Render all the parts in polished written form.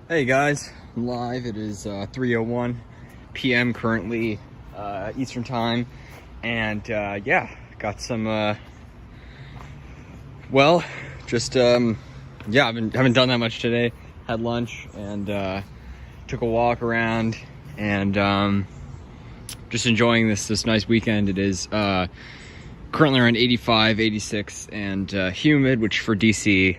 Hey guys, I'm live. It is 3:01 p.m. currently, Eastern time, and yeah, got some. Well, just yeah, haven't done that much today. Had lunch and took a walk around, and just enjoying this nice weekend. It is currently around 85, 86, and humid, which for DC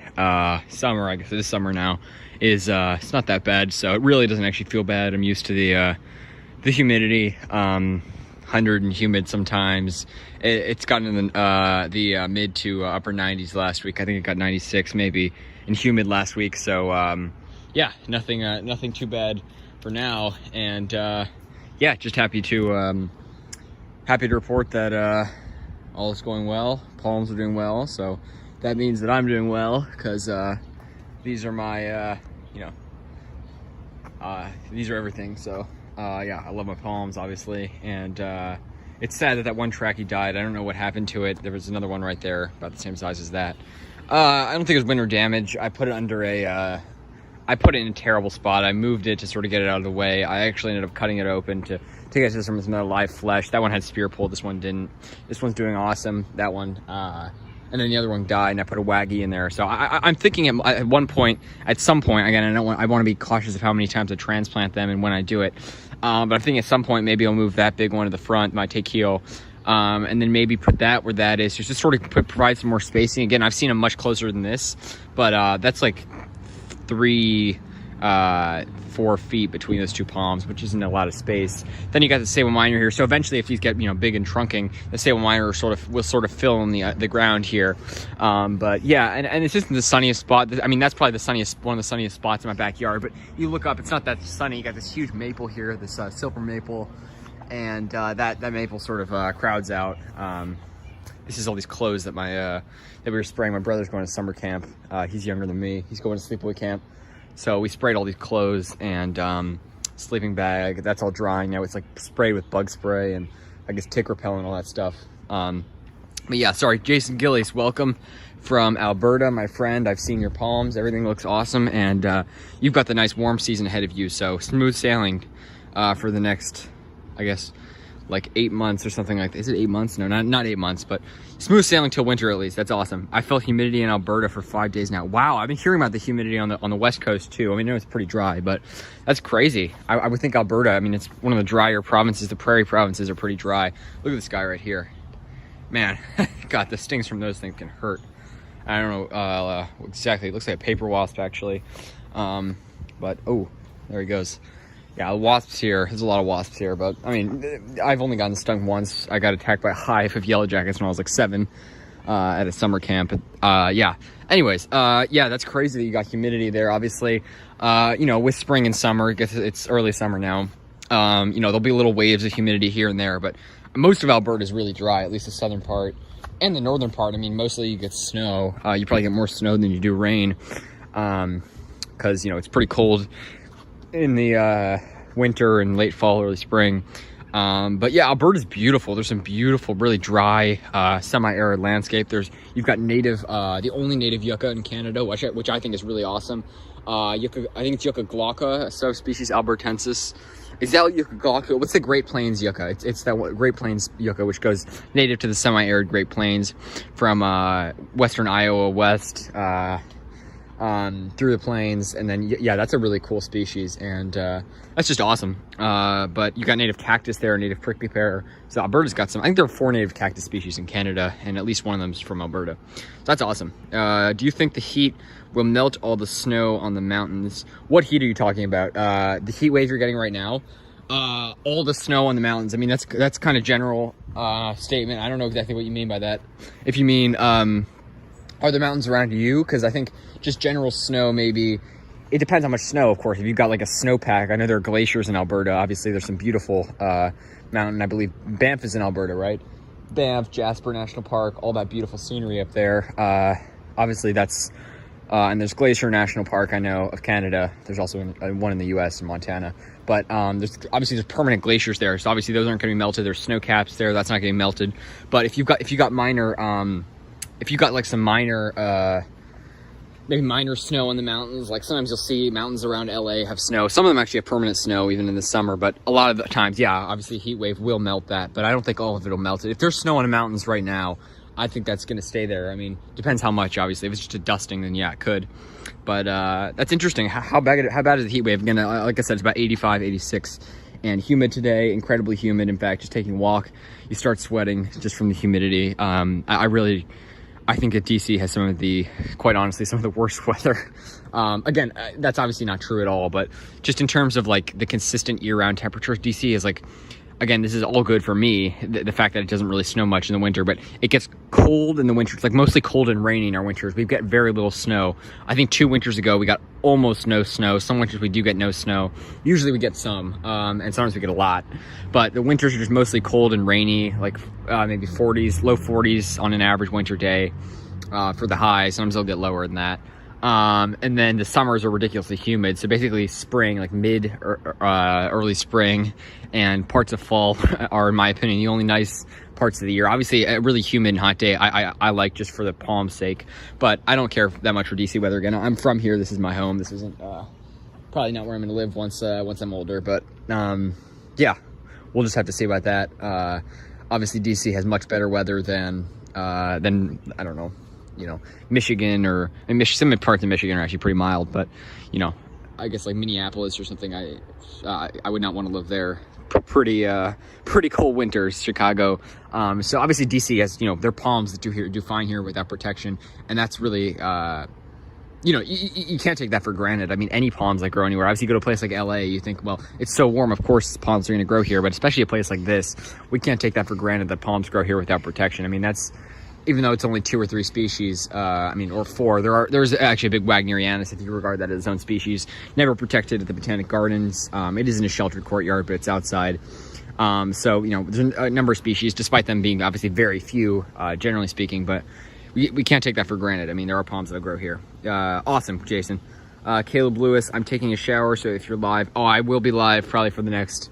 summer, I guess it is summer now, is it's not that bad. So it really doesn't actually feel bad. I'm used to the humidity, 100 and humid sometimes. It's gotten in the mid to upper 90s last week. I think it got 96 maybe and humid last week. So yeah, nothing too bad for now. And yeah, just happy to report that all is going well. Palms are doing well, so that means that I'm doing well, because these are my these are everything. So yeah, I love my palms, obviously, and it's sad that one trachea died. I don't know what happened to it. There was another one right there about the same size as that. I don't think it was winter damage. I put it under I put it in a terrible spot. I moved it to sort of get it out of the way. I actually ended up cutting it open to get to some live flesh. That one had spear pull. This one didn't. This one's doing awesome. That one. And then the other one died, and I put a waggy in there. So I'm thinking at some point, again, I want to be cautious of how many times I transplant them and when I do it. But I'm thinking at some point, maybe I'll move that big one to the front, my Takeo, and then maybe put that where that is, just to sort of provide some more spacing. Again, I've seen them much closer than this, but that's like 4 feet between those two palms, which isn't a lot of space. Then you got the sable minor here. So eventually, if these get big and trunking, the sable minor will sort of fill in the ground here. But yeah, and it's just the sunniest spot. I mean, that's probably one of the sunniest spots in my backyard. But you look up, it's not that sunny. You got this huge maple here, this silver maple, and that maple sort of crowds out. This is all these clothes that that we were spraying. My brother's going to summer camp. He's younger than me. He's going to sleepaway camp. So we sprayed all these clothes and sleeping bag. That's all drying now. It's like sprayed with bug spray and I guess tick repellent, all that stuff. But yeah, sorry, Jason Gillies, welcome from Alberta, my friend. I've seen your palms. Everything looks awesome, and you've got the nice warm season ahead of you. So smooth sailing for the next, I guess, like 8 months or something like that. Is it 8 months? No, not 8 months, but smooth sailing till winter at least. That's awesome. I felt humidity in Alberta for 5 days now. Wow, I've been hearing about the humidity on the west coast too. I mean, I know it's pretty dry, but that's crazy. I would think Alberta, I mean, it's one of the drier provinces. The prairie provinces are pretty dry. Look at this guy right here. Man, God, the stings from those things can hurt. I don't know exactly. It looks like a paper wasp, actually. But, oh, there he goes. Yeah, wasps here. There's a lot of wasps here, but I mean, I've only gotten stung once. I got attacked by a hive of yellow jackets when I was like 7 at a summer camp. Yeah. Anyways, yeah, that's crazy that you got humidity there. Obviously, with spring and summer, I guess it's early summer now. There'll be little waves of humidity here and there, but most of Alberta is really dry, at least the southern part and the northern part. I mean, mostly you get snow. You probably get more snow than you do rain, because it's pretty cold in the winter and late fall, early spring. But yeah, Alberta's beautiful. There's some beautiful, really dry, semi-arid landscape. You've got the only native yucca in Canada, which I think is really awesome. Yucca, I think it's Yucca glauca, a subspecies albertensis. Is that Yucca glauca? What's the Great Plains yucca? It's that Great Plains yucca, which goes native to the semi-arid Great Plains from western Iowa west, through the plains, and then yeah, that's a really cool species, and that's just awesome. But you got native cactus there, native prickly pear. So Alberta's got some. I think there are 4 native cactus species in Canada, and at least one of them is from Alberta. So that's awesome. Do you think the heat will melt all the snow on the mountains? What heat are you talking about? The heat wave you're getting right now? All the snow on the mountains. I mean, that's kind of general statement. I don't know exactly what you mean by that. If you mean are the mountains around you? Because I think just general snow, maybe. It depends how much snow, of course. If you've got like a snowpack, I know there are glaciers in Alberta. Obviously, there's some beautiful mountain. I believe Banff is in Alberta, right? Banff, Jasper National Park, all that beautiful scenery up there. Obviously, that's and there's Glacier National Park, I know, of Canada. There's also one in the U.S. in Montana. But there's permanent glaciers there, so obviously those aren't going to be melted. There's snow caps there. That's not getting melted. But if you got like some minor maybe minor snow in the mountains. Like sometimes you'll see mountains around LA have snow. Some of them actually have permanent snow even in the summer, but a lot of the times, yeah, obviously heat wave will melt that, but I don't think all of it will melt it. If there's snow in the mountains right now, I think that's going to stay there. I mean, depends how much, obviously. If it's just a dusting, then yeah, it could. But that's interesting. How bad is the heat wave? Again, like I said, it's about 85, 86, and humid today, incredibly humid. In fact, just taking a walk, you start sweating just from the humidity. I think that DC has quite honestly, some of the worst weather. Again, that's obviously not true at all, but just in terms of like the consistent year-round temperatures, DC is like, again, this is all good for me, the fact that it doesn't really snow much in the winter, but it gets cold in the winter. It's like mostly cold and rainy in our winters. We've got very little snow. I think 2 winters ago, we got almost no snow. Some winters we do get no snow. Usually we get some, and sometimes we get a lot. But the winters are just mostly cold and rainy, like maybe 40s, low 40s on an average winter day for the high. Sometimes they'll get lower than that. And then the summers are ridiculously humid. So basically spring, like mid or early spring and parts of fall are, in my opinion, the only nice parts of the year. Obviously a really humid and hot day I like just for the palm's sake, but I don't care that much for DC weather. Again, I'm from here. This is my home. This isn't probably not where I'm going to live once I'm older, but yeah, we'll just have to see about that. Obviously DC has much better weather than I don't know, Michigan, or some parts of Michigan are actually pretty mild, but I guess like Minneapolis or something, I would not want to live there. Pretty cold winters. Chicago. So obviously DC has their palms that do fine here without protection, and that's really you can't take that for granted. I mean, any palms that grow anywhere. Obviously, you go to a place like LA, you think, well, it's so warm, of course palms are going to grow here, but especially a place like this, we can't take that for granted that palms grow here without protection. I mean, that's, even though it's only 2 or 3 species, or 4, there's actually a big Wagnerianus, if you regard that as its own species, never protected at the Botanic Gardens. It is in a sheltered courtyard, but it's outside. So, there's a number of species, despite them being obviously very few, generally speaking, but we can't take that for granted. I mean, there are palms that grow here. Awesome, Jason. Caleb Lewis, I'm taking a shower, so if you're live, I will be live probably for the next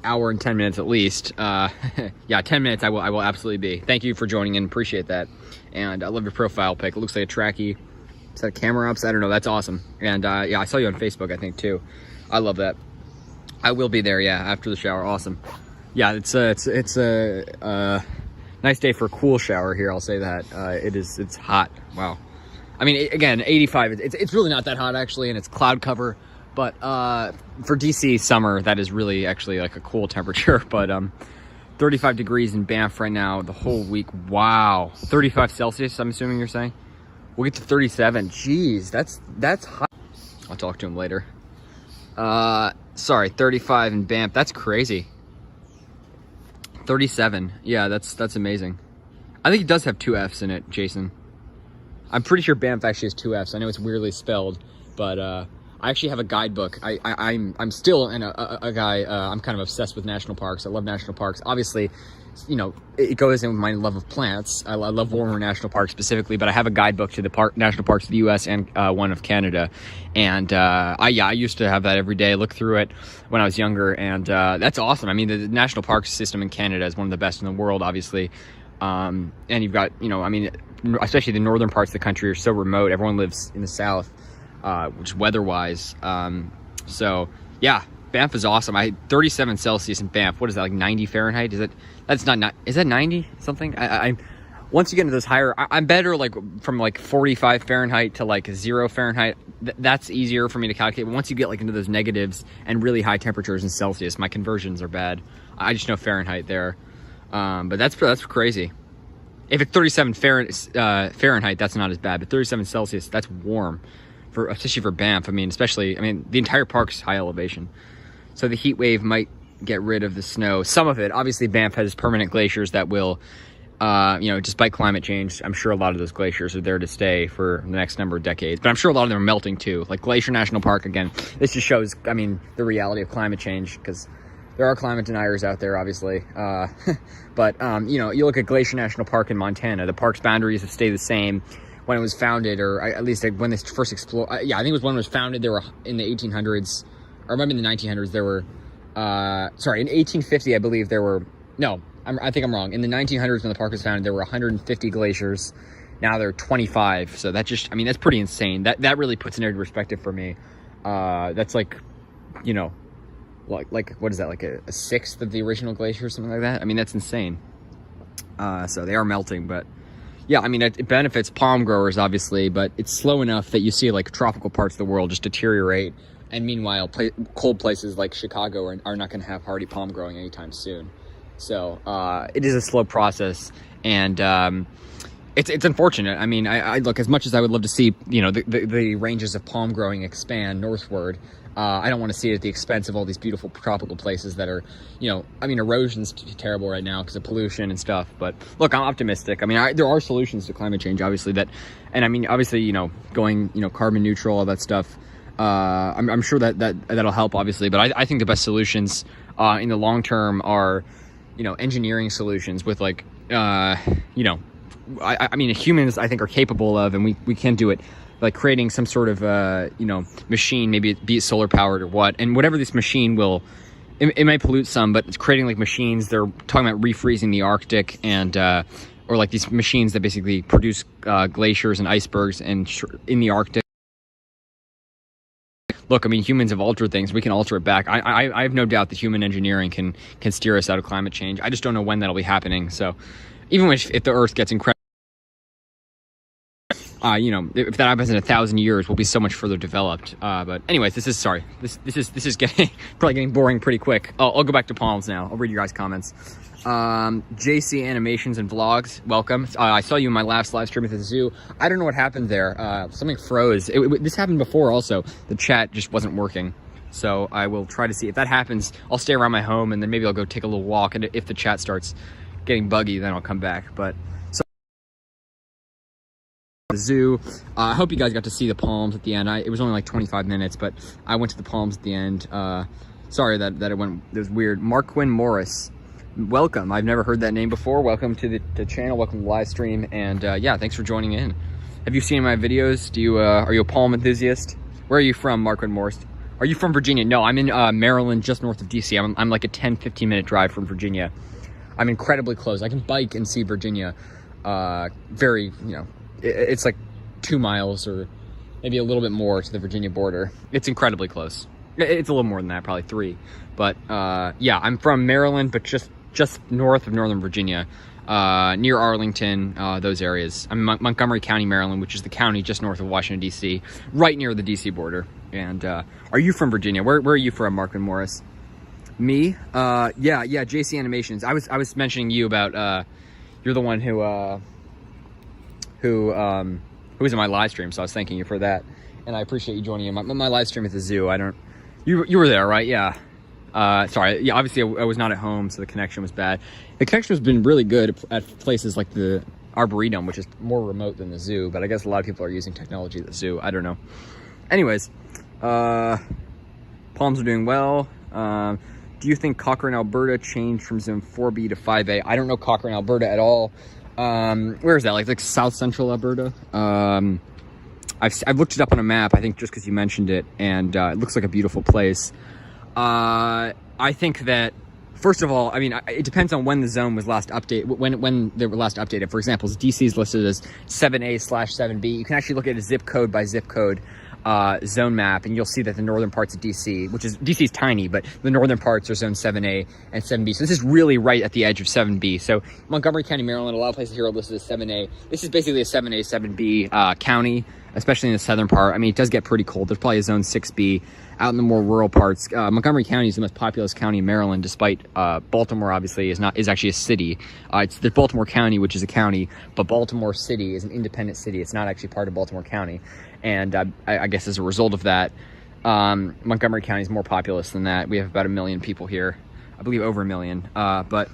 hour and 10 minutes at least. Yeah, 10 minutes I will absolutely be. Thank you for joining in, appreciate that. And I love your profile pic. It looks like a trackie. Is that a camera ups? I don't know, that's awesome. And yeah, I saw you on Facebook, I think, too. I love that. I will be there, yeah, after the shower. Awesome. Yeah, it's a nice day for a cool shower here, I'll say that. It's hot. Wow. I mean, again, 85, it's really not that hot actually, and it's cloud cover. But for DC summer, that is really actually like a cool temperature. But 35 degrees in Banff right now the whole week. Wow. 35 Celsius, I'm assuming you're saying? We'll get to 37. Jeez, that's hot. I'll talk to him later. Sorry, 35 in Banff. That's crazy. 37. Yeah, that's amazing. I think it does have 2 F's in it, Jason. I'm pretty sure Banff actually has 2 F's. I know it's weirdly spelled, but I actually have a guidebook. I'm still a guy. I'm kind of obsessed with national parks. I love national parks. Obviously, it goes in with my love of plants. I love warmer national parks specifically, but I have a guidebook to the national parks of the U.S. and one of Canada. And I used to have that every day. Look through it when I was younger, and that's awesome. I mean, the national park system in Canada is one of the best in the world, obviously. And you've got, especially the northern parts of the country are so remote. Everyone lives in the south. Which weather-wise, so yeah, Banff is awesome. 37 Celsius in Banff. What is that, like 90 Fahrenheit? Is that 90 something? I once you get into those higher, I'm better like from like 45 Fahrenheit to like 0 Fahrenheit. That's easier for me to calculate. But once you get like into those negatives and really high temperatures in Celsius, my conversions are bad. I just know Fahrenheit there, but that's crazy. If it's 37 Fahrenheit, that's not as bad. But 37 Celsius, that's warm. Especially for Banff. I mean, the entire park's high elevation. So the heat wave might get rid of the snow. Some of it. Obviously, Banff has permanent glaciers that will, despite climate change, I'm sure a lot of those glaciers are there to stay for the next number of decades. But I'm sure a lot of them are melting too. Like Glacier National Park, again, this just shows, the reality of climate change, because there are climate deniers out there, obviously. But, you look at Glacier National Park in Montana, the park's boundaries have stayed the same when it was founded, or at least when they first explored. Yeah, I think it was when it was founded. There were in the 1800s, or maybe in the 1900s. There were, in 1850, I believe there were. No, I think I'm wrong. In the 1900s, when the park was founded, there were 150 glaciers, Now they're 25. So that just, I mean, that's pretty insane. That really puts it into perspective for me. That's like, you know, like what is that, like a sixth of the original glacier or something like that? I mean, that's insane. So they are melting, but yeah, I mean, it benefits palm growers, obviously, but it's slow enough that you see like tropical parts of the world just deteriorate. And meanwhile, cold places like Chicago are not going to have hardy palm growing anytime soon. So it is a slow process, and it's unfortunate. I mean, I look, as much as I would love to see, you know, the ranges of palm growing expand northward, I don't want to see it at the expense of all these beautiful tropical places that are, you know, I mean, erosion's terrible right now because of pollution and stuff. But look, I'm optimistic. I mean, there are solutions to climate change, obviously, and I mean, obviously, you know, going, you know, carbon neutral, all that stuff. I'm sure that'll help, obviously, but I think the best solutions in the long term are, you know, engineering solutions with like, you know, I mean, humans, I think, are capable of, and we can do it, like creating some sort of, you know, machine, maybe be it solar powered or what, and whatever this machine will, it might pollute some, but it's creating like machines. They're talking about refreezing the Arctic and, or like these machines that basically produce glaciers and icebergs in the Arctic. Look, I mean, humans have altered things. We can alter it back. I have no doubt that human engineering can steer us out of climate change. I just don't know when that'll be happening. So even if the Earth gets incredible, you know, if that happens in 1,000 years, we'll be so much further developed. But anyways, this is probably getting boring pretty quick. I'll go back to palms now. I'll read your guys' comments. JC Animations and Vlogs, welcome. I saw you in my last live stream at the zoo. I don't know what happened there. Something froze. This happened before also. The chat just wasn't working. So I will try to see if that happens. I'll stay around my home, and then maybe I'll go take a little walk. And if the chat starts getting buggy, then I'll come back. But so the zoo. I hope you guys got to see the palms at the end. It was only like 25 minutes, but I went to the palms at the end. Sorry that it was weird. Marquin Morris, welcome. I've never heard that name before. Welcome to the channel. Welcome to the live stream. And yeah, thanks for joining in. Have you seen my videos? Are you a palm enthusiast? Where are you from, Marquin Morris? Are you from Virginia? No, I'm in Maryland, just north of DC. I'm like a 10-15 minute drive from Virginia. I'm incredibly close. I can bike and see Virginia. Very, you know, it's like 2 miles or maybe a little bit more to the Virginia border. It's incredibly close. It's a little more than that, probably 3. But yeah, I'm from Maryland, but just north of Northern Virginia, near Arlington, those areas. I'm in Montgomery County, Maryland, which is the county just north of Washington, D.C., right near the D.C. border. And are you from Virginia? Where are you from, Marquin Morris? Me? Yeah, JC Animations. I was mentioning you about, you're the one who was in my live stream, so I was thanking you for that. And I appreciate you joining in my live stream at the zoo. You were there, right? Yeah. Sorry, yeah, obviously I was not at home, so the connection was bad. The connection has been really good at places like the Arboretum, which is more remote than the zoo, but I guess a lot of people are using technology at the zoo. I don't know. Anyways, palms are doing well. Do you think Cochrane, Alberta changed from zone 4B to 5A? I don't know Cochrane, Alberta at all. Where is that? Like south central Alberta? I've looked it up on a map, I think just because you mentioned it, and it looks like a beautiful place. I think that, first of all, I mean, it depends on when the zone was last updated, when they were last updated. For example, DC is listed as 7A/7B. You can actually look at a zip code by zip code zone map, and you'll see that the northern parts of DC, DC is tiny, but the northern parts are zone 7A and 7B. So this is really right at the edge of 7B. So Montgomery County, Maryland, a lot of places here are listed as 7A. This is basically a 7A, 7B county, especially in the southern part. I mean, it does get pretty cold. There's probably a zone 6B out in the more rural parts. Montgomery County is the most populous county in Maryland, despite Baltimore obviously is actually a city. It's the Baltimore County, which is a county, but Baltimore City is an independent city. It's not actually part of Baltimore County. And I guess as a result of that, Montgomery County is more populous than that. We have about 1 million people here. I believe over 1 million. But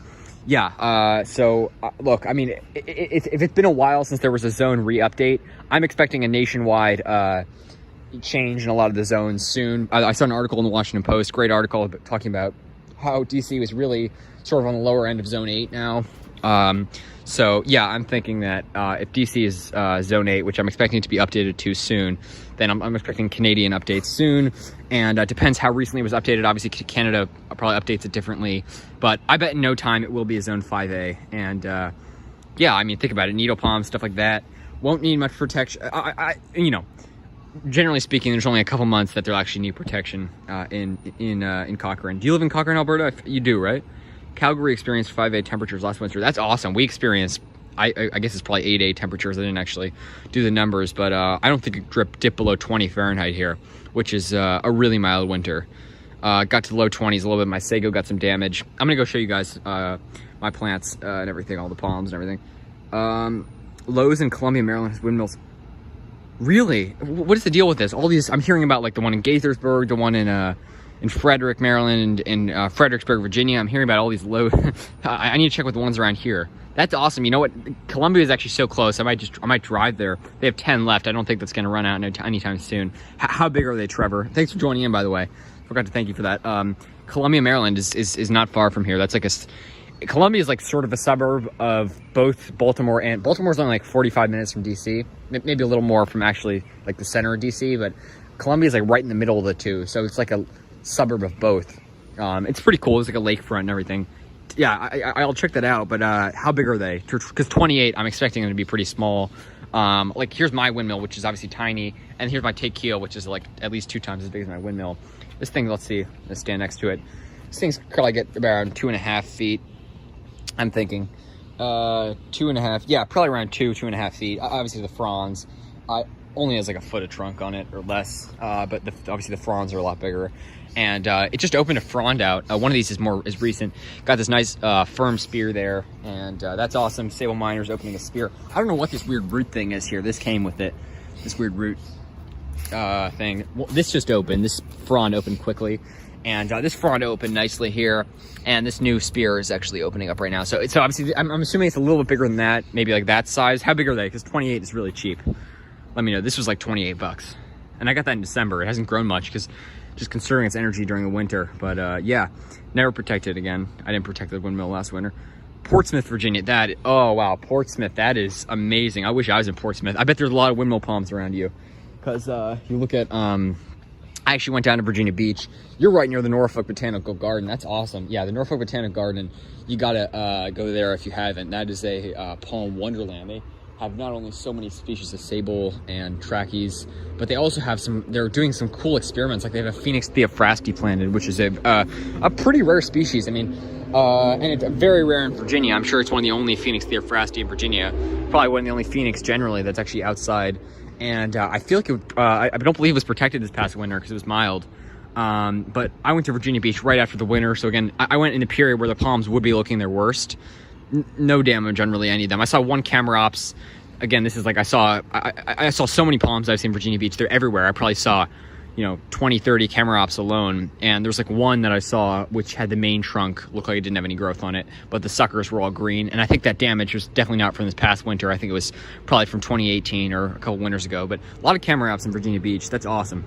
yeah, so look, I mean, if it's been a while since there was a zone re-update, I'm expecting a nationwide change in a lot of the zones soon. I saw an article in the Washington Post, great article, talking about how DC was really sort of on the lower end of zone 8 now. So yeah, I'm thinking that if DC is zone 8, which I'm expecting it to be updated to soon, then I'm expecting Canadian updates soon. And it depends how recently it was updated. Obviously, Canada probably updates it differently, but I bet in no time it will be a zone 5A. And yeah, I mean, think about it, needle palms, stuff like that. Won't need much protection. You know, generally speaking, there's only a couple months that they'll actually need protection in Cochrane. Do you live in Cochrane, Alberta? You do, right? Calgary experienced 5A temperatures last winter. That's awesome. We experienced, I guess it's probably 8A temperatures. I didn't actually do the numbers, but I don't think it dipped below 20 Fahrenheit here, which is a really mild winter. Got to the low 20s a little bit. My sago got some damage. I'm gonna go show you guys my plants and everything, all the palms and everything. Lowe's in Columbia, Maryland has windmills. Really? What is the deal with this? All these, I'm hearing about like the one in Gaithersburg, the one in Frederick, Maryland, and Fredericksburg, Virginia. I'm hearing about all these low. I need to check with the ones around here. That's awesome. You know what? Columbia is actually so close. I might drive there. They have 10 left. I don't think that's going to run out anytime soon. How big are they, Trevor? Thanks for joining in, by the way. Forgot to thank you for that. Columbia, Maryland is not far from here. That's like Columbia is like sort of a suburb of both Baltimore, and Baltimore's only like 45 minutes from DC, maybe a little more from actually like the center of DC, but Columbia is like right in the middle of the two, so it's like a suburb of both. It's pretty cool. It's like a lakefront and everything. Yeah, I'll check that out. But how big are they? Because 28, I'm expecting them to be pretty small. Like here's my windmill, which is obviously tiny, and here's my Tequila, which is like at least 2 times as big as my windmill. This thing, let's see, let's stand next to it. This thing's probably get around 2.5 feet. I'm thinking 2.5, yeah, probably around 2.5 feet. Obviously the fronds only has like a foot of trunk on it or less, but obviously the fronds are a lot bigger. And it just opened a frond out. One of these is recent. Got this nice firm spear there, and that's awesome. Sable Miner's opening a spear. I don't know what this weird root thing is here. This came with it, this weird root thing. Well, this just opened. This frond opened quickly. And this frond opened nicely here, and this new spear is actually opening up right now. So obviously, I'm assuming it's a little bit bigger than that, maybe like that size. How big are they? Because 28 is really cheap. Let me know. This was like 28 bucks, and I got that in December. It hasn't grown much because just conserving its energy during the winter. But yeah, never protected again. I didn't protect the windmill last winter. Portsmouth, Virginia. Oh wow, Portsmouth. That is amazing. I wish I was in Portsmouth. I bet there's a lot of windmill palms around you, because you look at I actually went down to Virginia Beach. You're right near the Norfolk Botanical Garden. That's awesome. Yeah, the Norfolk Botanical Garden, you gotta go there if you haven't. That is a palm wonderland. They have not only so many species of sable and trachys, but they also have they're doing some cool experiments. Like they have a Phoenix theophrasti planted, which is a pretty rare species. I mean, and it's very rare in Virginia. I'm sure it's one of the only Phoenix theophrasti in Virginia. Probably one of the only Phoenix generally that's actually outside. And I feel like I don't believe it was protected this past winter because it was mild. But I went to Virginia Beach right after the winter. So again, I went in a period where the palms would be looking their worst. No damage on really any of them. I saw one Camerops. Again, this is like I saw so many palms I've seen in Virginia Beach. They're everywhere. I probably saw, 20, 30 Camerops alone. And there was like one that I saw which had the main trunk look like it didn't have any growth on it, but the suckers were all green. And I think that damage was definitely not from this past winter. I think it was probably from 2018 or a couple winters ago. But a lot of Camerops in Virginia Beach. That's awesome.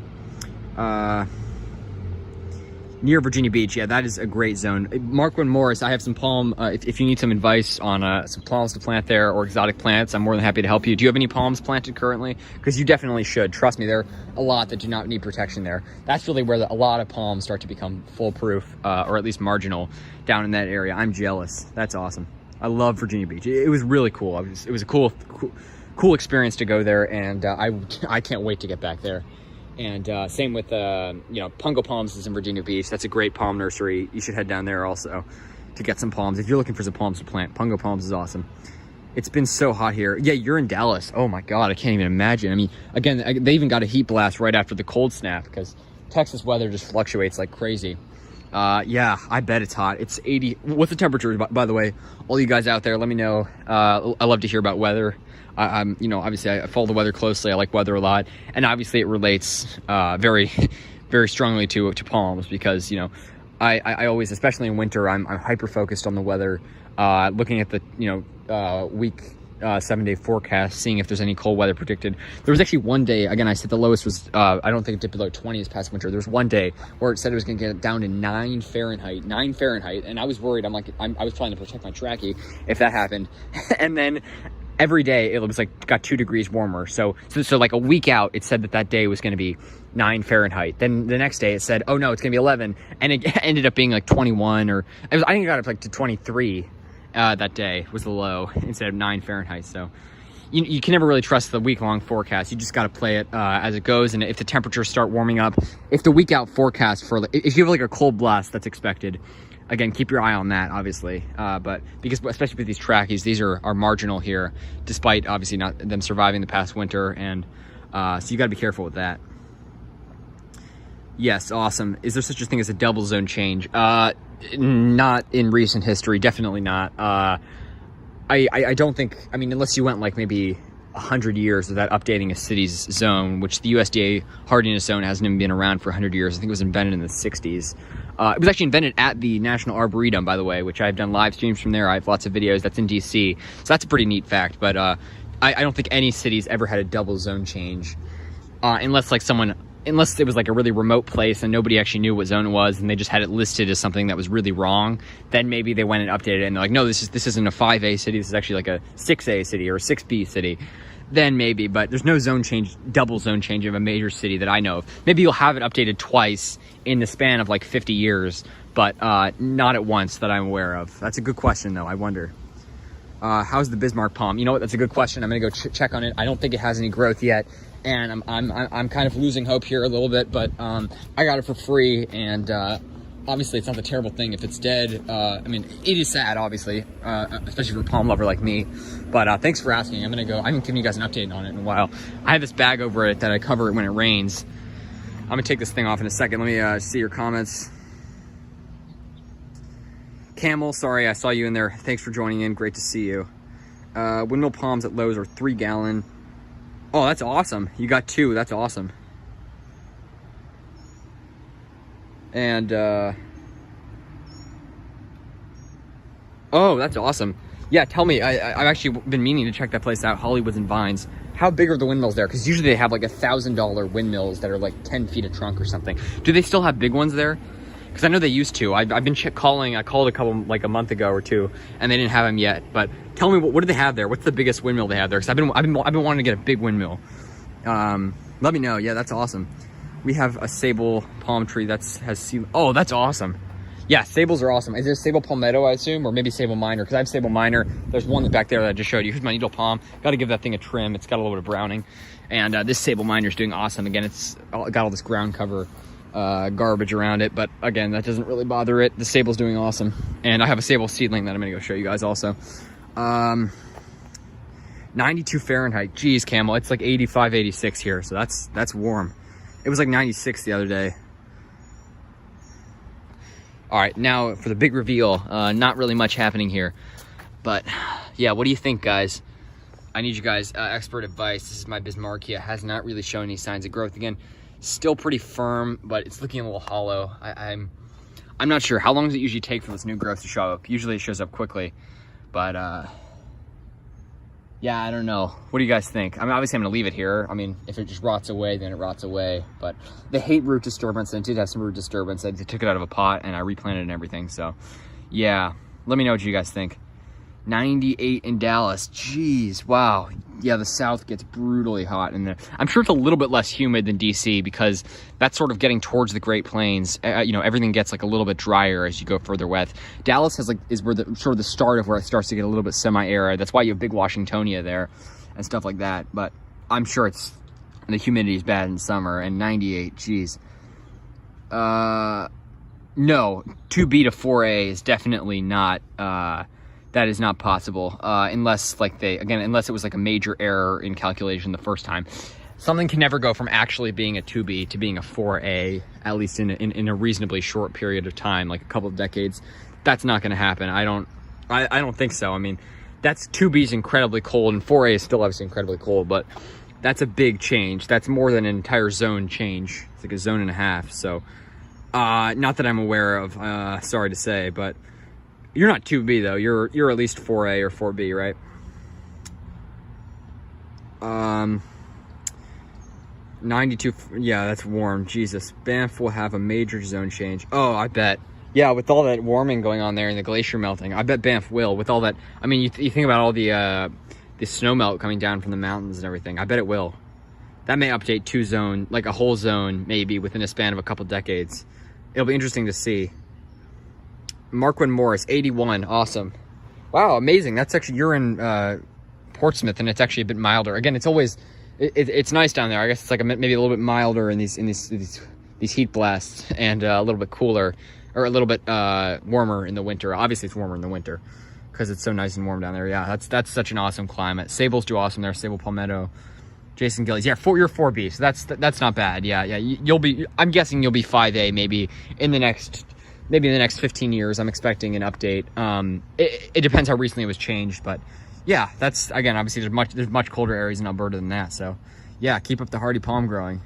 Near Virginia Beach, yeah, that is a great zone. Markwin Morris, I have some palm, if you need some advice on some palms to plant there or exotic plants, I'm more than happy to help you. Do you have any palms planted currently? Because you definitely should. Trust me, there are a lot that do not need protection there. That's really where a lot of palms start to become foolproof, or at least marginal, down in that area. I'm jealous. That's awesome. I love Virginia Beach. It was really cool. It was a cool experience to go there, and I can't wait to get back there. And same with, Pungo Palms is in Virginia Beach. That's a great palm nursery. You should head down there also to get some palms. If you're looking for some palms to plant, Pungo Palms is awesome. It's been so hot here. Yeah, you're in Dallas. Oh my God, I can't even imagine. I mean, again, they even got a heat blast right after the cold snap because Texas weather just fluctuates like crazy. Yeah, I bet it's hot. It's 80. What's the temperature, by the way? All you guys out there, let me know. I love to hear about weather. I'm obviously I follow the weather closely. I like weather a lot, and obviously it relates very, very strongly to palms because I always, especially in winter, I'm hyper focused on the weather, looking at the week 7-day forecast, seeing if there's any cold weather predicted. There was actually one day, again, I said the lowest was I don't think it dipped below 20 this past winter. There was one day where it said it was going to get down to 9 Fahrenheit, and I was worried. I was trying to protect my trachea if that happened, and then every day it was like got 2 degrees warmer. So like a week out, it said that day was going to be 9 Fahrenheit. Then the next day it said, oh no, it's going to be 11. And it ended up being like 21 I think it got up like to 23 that day was the low instead of 9 Fahrenheit. So you can never really trust the week-long forecast. You just got to play it as it goes. And if the temperatures start warming up, if the week-out forecast for, if you have like a cold blast that's expected, again, keep your eye on that, obviously. But because, especially with these trackies, these are marginal here, despite obviously not them surviving the past winter. And so you got to be careful with that. Yes, awesome. Is there such a thing as a double zone change? Not in recent history, definitely not. I don't think, I mean, unless you went like maybe 100 years without updating a city's zone, which the USDA hardiness zone hasn't even been around for 100 years. I think it was invented in the 60s. It was actually invented at the National Arboretum, by the way, which I've done live streams from there. I have lots of videos. That's in DC. So that's a pretty neat fact. But I don't think any city's ever had a double zone change. Unless it was like a really remote place and nobody actually knew what zone it was and they just had it listed as something that was really wrong, then maybe they went and updated it and they're like, no, this isn't a 5A city, this is actually like a 6A city or a 6B city. Then maybe, but there's no zone change, double zone change of a major city that I know of. Maybe you'll have it updated twice in the span of like 50 years, but not at once that I'm aware of. That's a good question though, I wonder. How's the Bismarck palm? You know what, that's a good question. I'm gonna go check on it. I don't think it has any growth yet. And I'm kind of losing hope here a little bit, but I got it for free, and obviously it's not a terrible thing if it's dead. I mean, it is sad, obviously, especially for a palm lover like me. But thanks for asking. I haven't given you guys an update on it in a while. I have this bag over it that I cover it when it rains. I'm gonna take this thing off in a second. Let me see your comments. Camel, sorry, I saw you in there. Thanks for joining in. Great to see you. Windmill palms at Lowe's are 3 gallon. Oh, that's awesome. You got 2. That's awesome. And, oh, that's awesome. Yeah, tell me. I've actually been meaning to check that place out, Hollywood's and Vines. How big are the windmills there? Because usually they have like $1,000 windmills that are like 10 feet a trunk or something. Do they still have big ones there? Because I know they used to. I've been calling. I called a couple like a month ago or 2, and they didn't have them yet. But tell me, what do they have there? What's the biggest windmill they have there? Because I've been wanting to get a big windmill. Let me know. Yeah, that's awesome. We have a sable palm tree has sea. Oh, that's awesome. Yeah, sables are awesome. Is there sable palmetto, I assume, or maybe sable minor? Because I have sable minor. There's one back there that I just showed you. Here's my needle palm. Got to give that thing a trim. It's got a little bit of browning, and this sable minor is doing awesome. Again, it's got all this ground cover. Garbage around it, but again, that doesn't really bother it. The sable's doing awesome, and I have a sable seedling that I'm gonna go show you guys also. 92 Fahrenheit. Geez, Camel, it's like 85, 86 here, so that's warm. It was like 96 the other day. All right, now for the big reveal. Not really much happening here, but yeah, what do you think, guys? I need you guys expert advice. This is my Bismarckia. Has not really shown any signs of growth. Again, still pretty firm, but it's looking a little hollow. I'm not sure. How long does it usually take for this new growth to show up? Usually it shows up quickly, but yeah, I don't know. What do you guys think? I mean, obviously I'm gonna leave it here. I mean, if it just rots away, then it rots away, but they hate root disturbance, and it did have some root disturbance. I took it out of a pot and I replanted and everything, so yeah. Let me know what you guys think. 98 in Dallas. Jeez, wow. Yeah, the south gets brutally hot in there. I'm sure it's a little bit less humid than DC because that's sort of getting towards the Great Plains. You know, everything gets like a little bit drier as you go further west. Dallas is where the sort of the start of where it starts to get a little bit semi-arid. That's why you have big Washingtonia there and stuff like that. But I'm sure the humidity is bad in summer, and 98, geez. No, 2B to 4A is definitely not that is not possible, unless unless it was like a major error in calculation the first time. Something can never go from actually being a 2B to being a 4A, at least in a reasonably short period of time, like a couple of decades. That's not going to happen. I don't think so. I mean, that's 2B is incredibly cold, and 4A is still obviously incredibly cold, but that's a big change. That's more than an entire zone change. It's like a zone and a half. So, not that I'm aware of. Sorry to say, but. You're not 2B though. You're at least 4A or 4B, right? 92. Yeah, that's warm. Jesus, Banff will have a major zone change. Oh, I bet. Yeah, with all that warming going on there and the glacier melting, I bet Banff will. With all that, I mean, you think about all the snow melt coming down from the mountains and everything. I bet it will. That may update 2 zone, like a whole zone, maybe within a span of a couple decades. It'll be interesting to see. Marquin Morris, 81, awesome. Wow, amazing. That's actually, you're in Portsmouth, and it's actually a bit milder. Again, it's always it's nice down there. I guess it's like maybe a little bit milder in these heat blasts, and a little bit cooler, or a little bit warmer in the winter. Obviously, it's warmer in the winter because it's so nice and warm down there. Yeah, that's such an awesome climate. Sables do awesome there. Sable Palmetto, Jason Gillies. Yeah, you're 4B, so that's not bad. Yeah. You'll be. I'm guessing you'll be 5A maybe in the next 15 years. I'm expecting an update. It depends how recently it was changed, but yeah, that's, again, obviously there's much colder areas in Alberta than that. So yeah, keep up the hardy palm growing.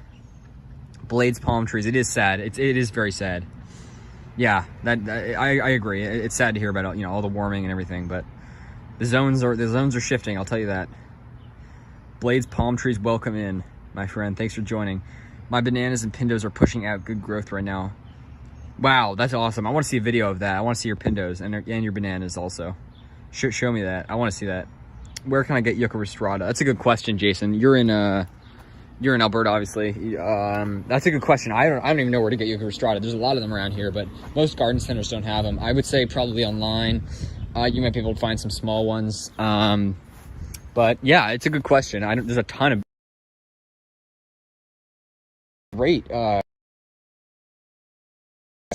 Blades palm trees. It is sad. It is very sad. Yeah, I agree. It's sad to hear about, all the warming and everything, but the zones are shifting. I'll tell you that. Blades palm trees, welcome in, my friend. Thanks for joining. My bananas and pindos are pushing out good growth right now. Wow, that's awesome. I want to see a video of that. I want to see your pindos and your bananas also. Show me that. I want to see that. Where can I get yucca rostrata? That's a good question, Jason. You're in Alberta, obviously. That's a good question. I don't even know where to get yucca rostrata. There's a lot of them around here, but most garden centers don't have them. I would say probably online. You might be able to find some small ones. But yeah, it's a good question. There's a ton of great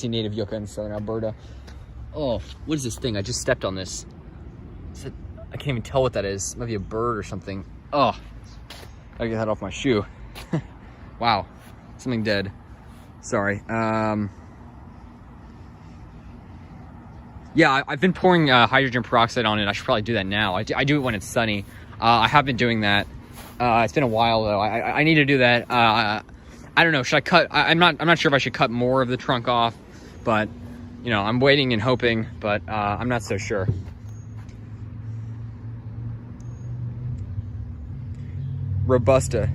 native yucca in southern Alberta. Oh, what is this thing? I just stepped on this. I can't even tell what that is. Maybe a bird or something. Oh, I gotta get that off my shoe. Wow, something dead. Sorry. Yeah, I've been pouring hydrogen peroxide on it. I should probably do that now. I do it when it's sunny. I have been doing that. It's been a while though. I need to do that. I don't know. Should I cut? I'm not sure if I should cut more of the trunk off, but I'm waiting and hoping, but I'm not so sure. Robusta.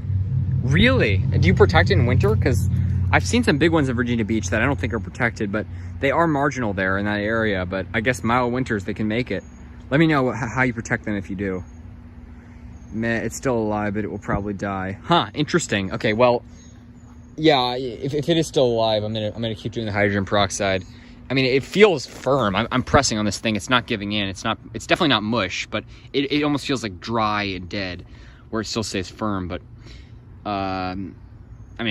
Really? Do you protect it in winter? Because I've seen some big ones in Virginia Beach that I don't think are protected, but they are marginal there in that area. But I guess mild winters, they can make it. Let me know how you protect them if you do. Meh, it's still alive, but it will probably die. Huh, interesting. Okay, well, yeah, if it is still alive, I'm gonna keep doing the hydrogen peroxide. I mean, it feels firm. I'm pressing on this thing. It's not giving in. It's definitely not mush, but it almost feels like dry and dead, where it still stays firm. But I mean,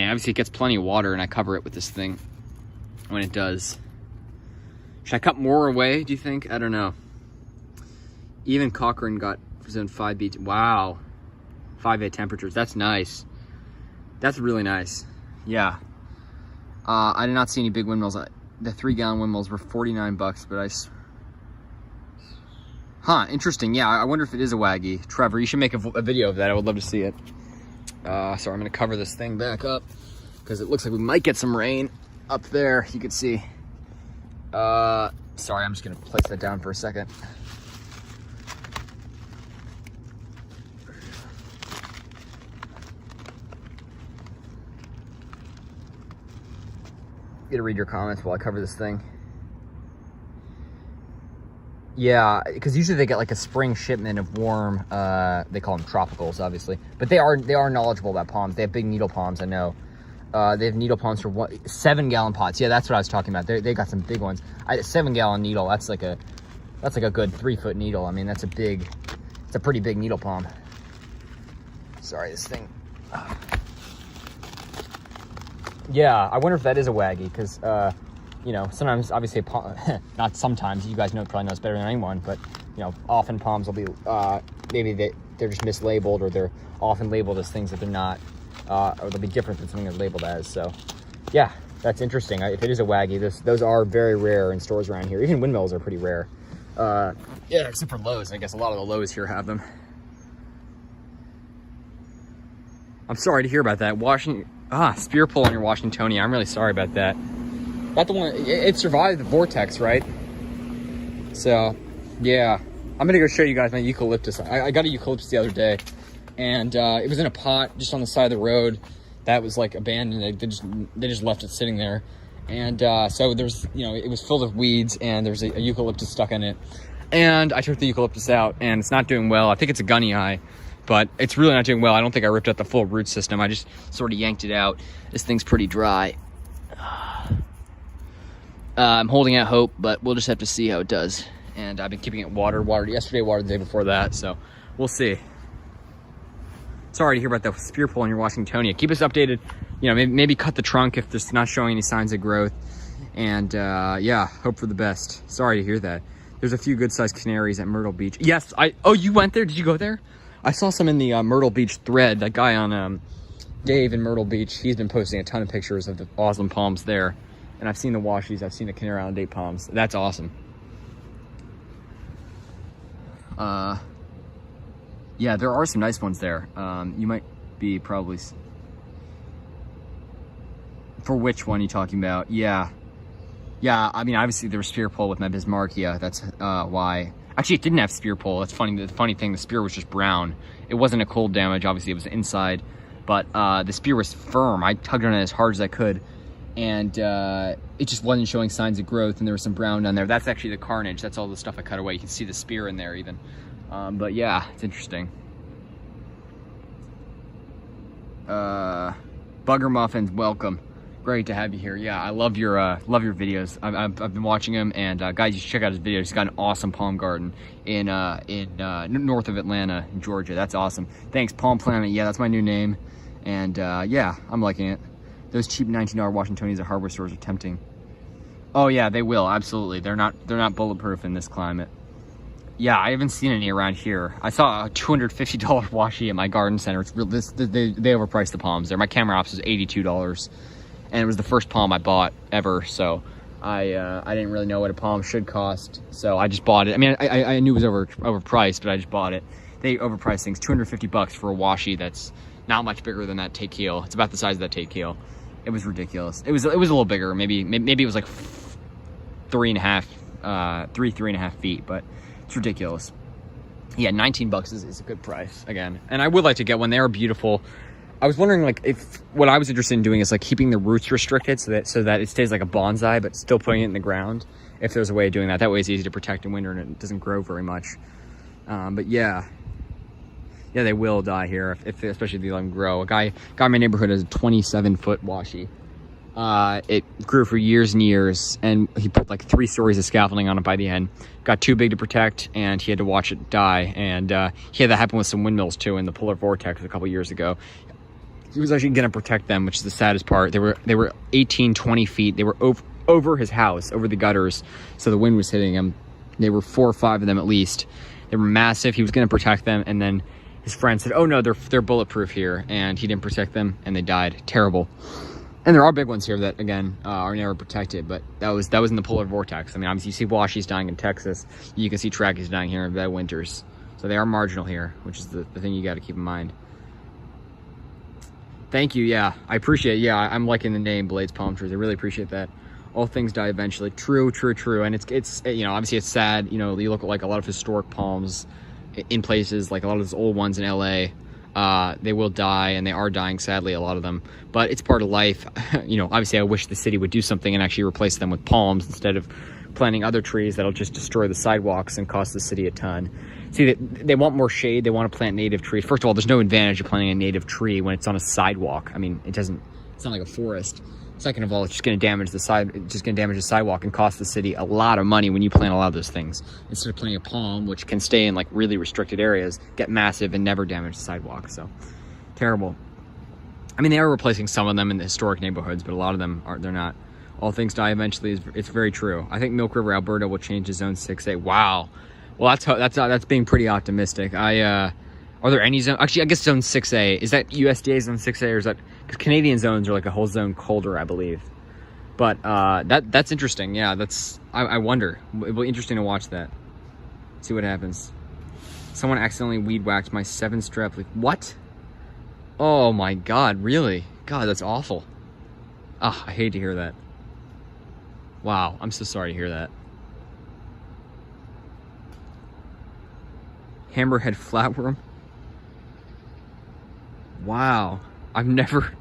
obviously it gets plenty of water, and I cover it with this thing when it does. Should I cut more away, do you think? I don't know. Even Cochrane got zone 5B. Wow, 5A temperatures. That's nice. That's really nice. Yeah. I did not see any big windmills. The 3-gallon windmills were $49, but Huh, interesting. Yeah, I wonder if it is a waggy. Trevor, you should make a video of that. I would love to see it. Sorry, I'm going to cover this thing back up because it looks like we might get some rain up there. You can see. Sorry, I'm just going to place that down for a second. Get to read your comments while I cover this thing. Yeah, because usually they get like a spring shipment of warm, they call them tropicals, obviously. But they are knowledgeable about palms. They have big needle palms, I know. They have needle palms for 7-gallon pots. Yeah, that's what I was talking about. They got some big ones. A 7-gallon needle, that's like a good 3-foot needle. I mean, it's a pretty big needle palm. Sorry, this thing. Yeah, I wonder if that is a waggy, because, sometimes, obviously, not sometimes, you guys probably know it's better than anyone, but, often palms will be, maybe they're just mislabeled, or they're often labeled as things that they're not, or they'll be different than something they're labeled as. So, yeah, that's interesting. If it is a waggy, those are very rare in stores around here. Even windmills are pretty rare. Yeah, except for Lowe's. I guess a lot of the Lowe's here have them. I'm sorry to hear about that. Spear pull on your Washingtonia. I'm really sorry about that. Not the one, it survived the vortex, right? So, yeah. I'm gonna go show you guys my eucalyptus. I got a eucalyptus the other day, and it was in a pot just on the side of the road that was like abandoned. They just left it sitting there. And so there's, it was filled with weeds, and there's a eucalyptus stuck in it. And I took the eucalyptus out, and it's not doing well. I think it's a gunny eye, but it's really not doing well. I don't think I ripped out the full root system. I just sort of yanked it out. This thing's pretty dry. I'm holding out hope, but we'll just have to see how it does. And I've been keeping it watered yesterday, watered the day before that, so we'll see. sorry to hear about the spear pole in your Washingtonia. Keep us updated. You know, maybe cut the trunk if there's not showing any signs of growth. And yeah, hope for the best. Sorry to hear that. There's a few good-sized canaries at Myrtle Beach. Yes, oh, you went there? Did you go there? I saw some in the Myrtle Beach thread. That guy on Dave in Myrtle Beach, he's been posting a ton of pictures of the awesome palms there. And I've seen the washies, I've seen the Canary Island date palms. That's awesome. Yeah, there are some nice ones there. You might be probably... For which one are you talking about? Yeah. Yeah, I mean, obviously there was spear pole with my Bismarckia. That's why. Actually, it didn't have spear pole. That's funny. The funny thing, the spear was just brown. It wasn't a cold damage. Obviously, it was inside. But the spear was firm. I tugged on it as hard as I could. And it just wasn't showing signs of growth. And there was some brown down there. That's actually the carnage. That's all the stuff I cut away. You can see the spear in there even. But yeah, it's interesting. Bugger Muffins, welcome. Great to have you here. Yeah, I love your videos. I've been watching him, and guys, you should check out his videos. He's got an awesome palm garden in north of Atlanta, in Georgia. That's awesome. Thanks, Palm Planet. Yeah, that's my new name, and yeah, I'm liking it. Those cheap $19 Washingtonias at hardware stores are tempting. Oh yeah, they will, absolutely. They're not bulletproof in this climate. Yeah, I haven't seen any around here. I saw a $250 washi at my garden center. It's real. They overpriced the palms there. My camera ops was $82. And it was the first palm I bought ever, so I didn't really know what a palm should cost, so I just bought it. I mean, I knew it was overpriced, but I just bought it. They overpriced things. $250 for a washi that's not much bigger than that take heel. It's about the size of that take heel. It was ridiculous. It was a little bigger. Maybe it was like 3.5 feet, but it's ridiculous. Yeah, $19 is a good price again, and I would like to get one. They are beautiful. I was wondering, like, if what I was interested in doing is like keeping the roots restricted so that it stays like a bonsai, but still putting it in the ground. If there's a way of doing that, that way it's easy to protect in winter and it doesn't grow very much. But yeah, they will die here especially if you let them grow. A guy in my neighborhood has a 27-foot washi. It grew for years and years, and he put like 3 stories of scaffolding on it by the end. Got too big to protect, and he had to watch it die. And he had that happen with some windmills too in the polar vortex a couple years ago. He was actually going to protect them, which is the saddest part. They were 18, 20 feet. They were over his house, over the gutters, so the wind was hitting him. They were 4 or 5 of them at least. They were massive. He was going to protect them, and then his friend said, "Oh no, they're bulletproof here," and he didn't protect them, and they died. Terrible. And there are big ones here that again are never protected, but that was in the polar vortex. I mean, obviously you see washies dying in Texas. You can see trackies dying here in bad winters, so they are marginal here, which is the thing you got to keep in mind. Thank you. Yeah, I appreciate it. Yeah, I'm liking the name Blades Palm Trees. I really appreciate that. All things die eventually. True. And it's you know, obviously it's sad. You know, you look at like a lot of historic palms in places like a lot of those old ones in LA. They will die, and they are dying sadly, a lot of them. But it's part of life. You know, obviously I wish the city would do something and actually replace them with palms instead of planting other trees that'll just destroy the sidewalks and cost the city a ton. See, they want more shade. They want to plant native trees. First of all, there's no advantage of planting a native tree when it's on a sidewalk. I mean, it's not like a forest. Second of all, it's just going to damage the sidewalk and cost the city a lot of money when you plant a lot of those things. Instead of planting a palm, which can stay in like really restricted areas, get massive and never damage the sidewalk. So terrible. I mean, they are replacing some of them in the historic neighborhoods, but a lot of them they're not. All things die eventually. It's very true. I think Milk River, Alberta will change to Zone 6A. Wow. Well, that's being pretty optimistic. Are there any zone? Actually, I guess Zone 6A, is that USDA Zone 6A, or is that, because Canadian zones are like a whole zone colder, I believe. But that's interesting. Yeah, I wonder. It'll be interesting to watch that. See what happens. Someone accidentally weed whacked my 7-strap leaf. What? Oh my God, really? God, that's awful. Ah, I hate to hear that. Wow, I'm so sorry to hear that. Hammerhead flatworm. Wow, I've never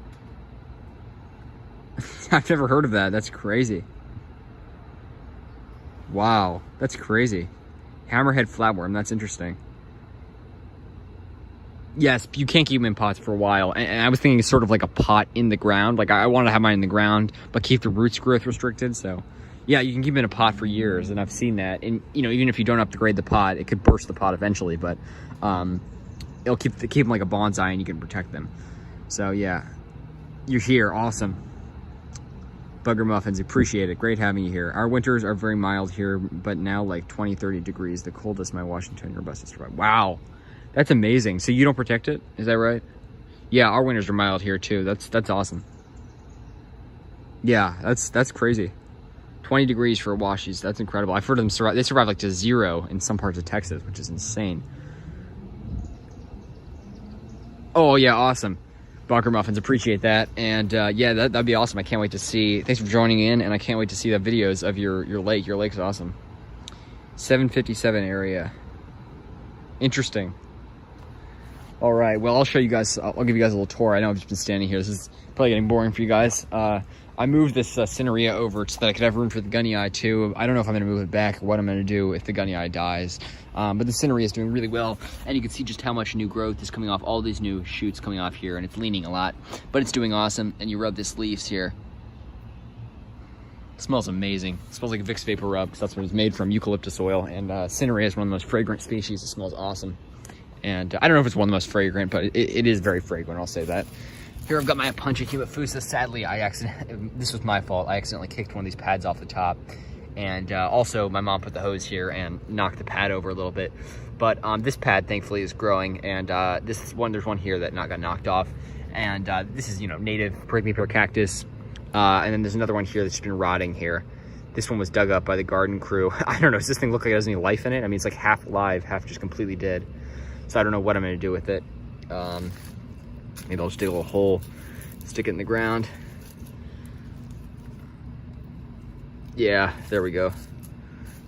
heard of that. That's crazy. Wow, that's crazy. Hammerhead flatworm, that's interesting. Yes, you can't keep them in pots for a while. And I was thinking it's sort of like a pot in the ground. Like I wanted to have mine in the ground, but keep the roots growth restricted. So yeah, you can keep it in a pot for years, and I've seen that. And you know, even if you don't upgrade the pot, it could burst the pot eventually. But it'll keep them like a bonsai, and you can protect them. So yeah, you're here, awesome. Bugger Muffins, appreciate it. Great having you here. Our winters are very mild here, but now like 20-30 degrees, the coldest my Washington robust has survived. Wow, that's amazing. So you don't protect it, is that right? Yeah, our winters are mild here too. That's awesome. Yeah, that's crazy. 20 degrees for washies, that's incredible. I've heard them survive, they survive like to 0 in some parts of Texas, which is insane. Oh yeah, awesome. Bunker Muffins, appreciate that. And yeah, that'd be awesome. I can't wait to see, thanks for joining in, and I can't wait to see the videos of your lake. Your lake's awesome. 757 area. Interesting. All right, well, I'll show you guys, I'll give you guys a little tour. I know I've just been standing here. This is probably getting boring for you guys. I moved this Cinnaria over so that I could have room for the gunny eye too. I don't know if I'm gonna move it back or what I'm gonna do if the gunny eye dies. But the Cinnaria is doing really well, and you can see just how much new growth is coming off, all these new shoots coming off here, and it's leaning a lot, but it's doing awesome. And you rub this leaves here. It smells amazing. It smells like a Vicks Vapor Rub, because that's what it's made from, eucalyptus oil. And Cinnaria is one of the most fragrant species. It smells awesome. And I don't know if it's one of the most fragrant, but it is very fragrant, I'll say that. Here I've got my Punchicubafusa. Sadly, this was my fault. I accidentally kicked one of these pads off the top. And also my mom put the hose here and knocked the pad over a little bit. But this pad thankfully is growing, and there's one here that got knocked off. And this is, native Prickly cactus. And then there's another one here that's been rotting here. This one was dug up by the garden crew. I don't know, does this thing look like it has any life in it? I mean, it's like half alive, half just completely dead. So I don't know what I'm gonna do with it. Maybe I'll just dig a little hole, stick it in the ground. Yeah, there we go.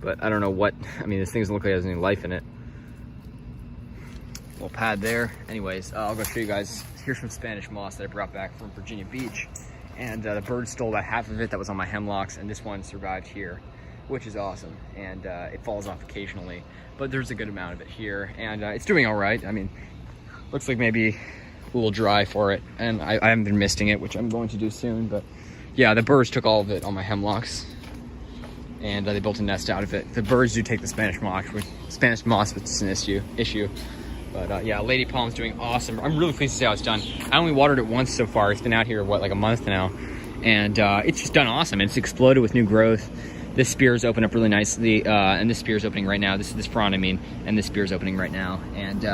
But I don't know what, I mean, this thing doesn't look like it has any life in it. Little pad there. Anyways, I'll go show you guys. Here's some Spanish moss that I brought back from Virginia Beach. And the bird stole about half of it that was on my hemlocks, and this one survived here, which is awesome. And it falls off occasionally, but there's a good amount of it here, and it's doing all right. I mean, looks like maybe a little dry for it, and I haven't been misting it, which I'm going to do soon. But yeah, the birds took all of it on my hemlocks, and they built a nest out of it. The birds do take the Spanish moss, which is an issue. But yeah, Lady Palm's doing awesome. I'm really pleased to see how it's done. I only watered it once so far. It's been out here, like a month now, and it's just done awesome. It's exploded with new growth. This spear's opened up really nicely, and this spear's opening right now. This is this frond, and this spear's opening right now. And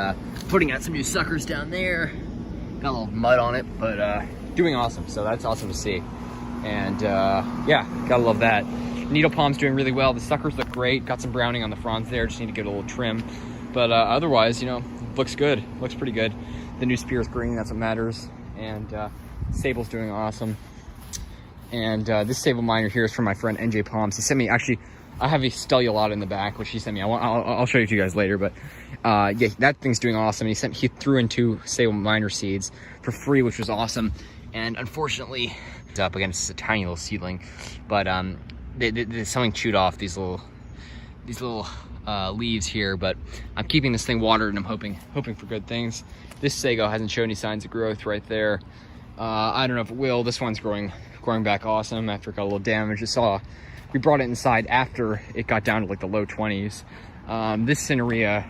putting out some new suckers down there. Got a little mud on it, but doing awesome. So that's awesome to see. And yeah, gotta love that. Needle palm's doing really well. The suckers look great. Got some browning on the fronds there. Just need to give it a little trim. But otherwise, looks good. Looks pretty good. The new spear is green. That's what matters. And sable's doing awesome. And this sable minor here is from my friend NJ Palms. He sent me, actually, I have a stellulata in the back, which he sent me. I'll show you to you guys later, but yeah, that thing's doing awesome. He threw in 2 sable minor seeds for free, which was awesome. And unfortunately, it's up against a tiny little seedling, but something chewed off these little leaves here. But I'm keeping this thing watered, and I'm hoping for good things. This sago hasn't shown any signs of growth right there. I don't know if it will. This one's growing back awesome after it got a little damage. We brought it inside after it got down to like the low 20s. This Cinnaria,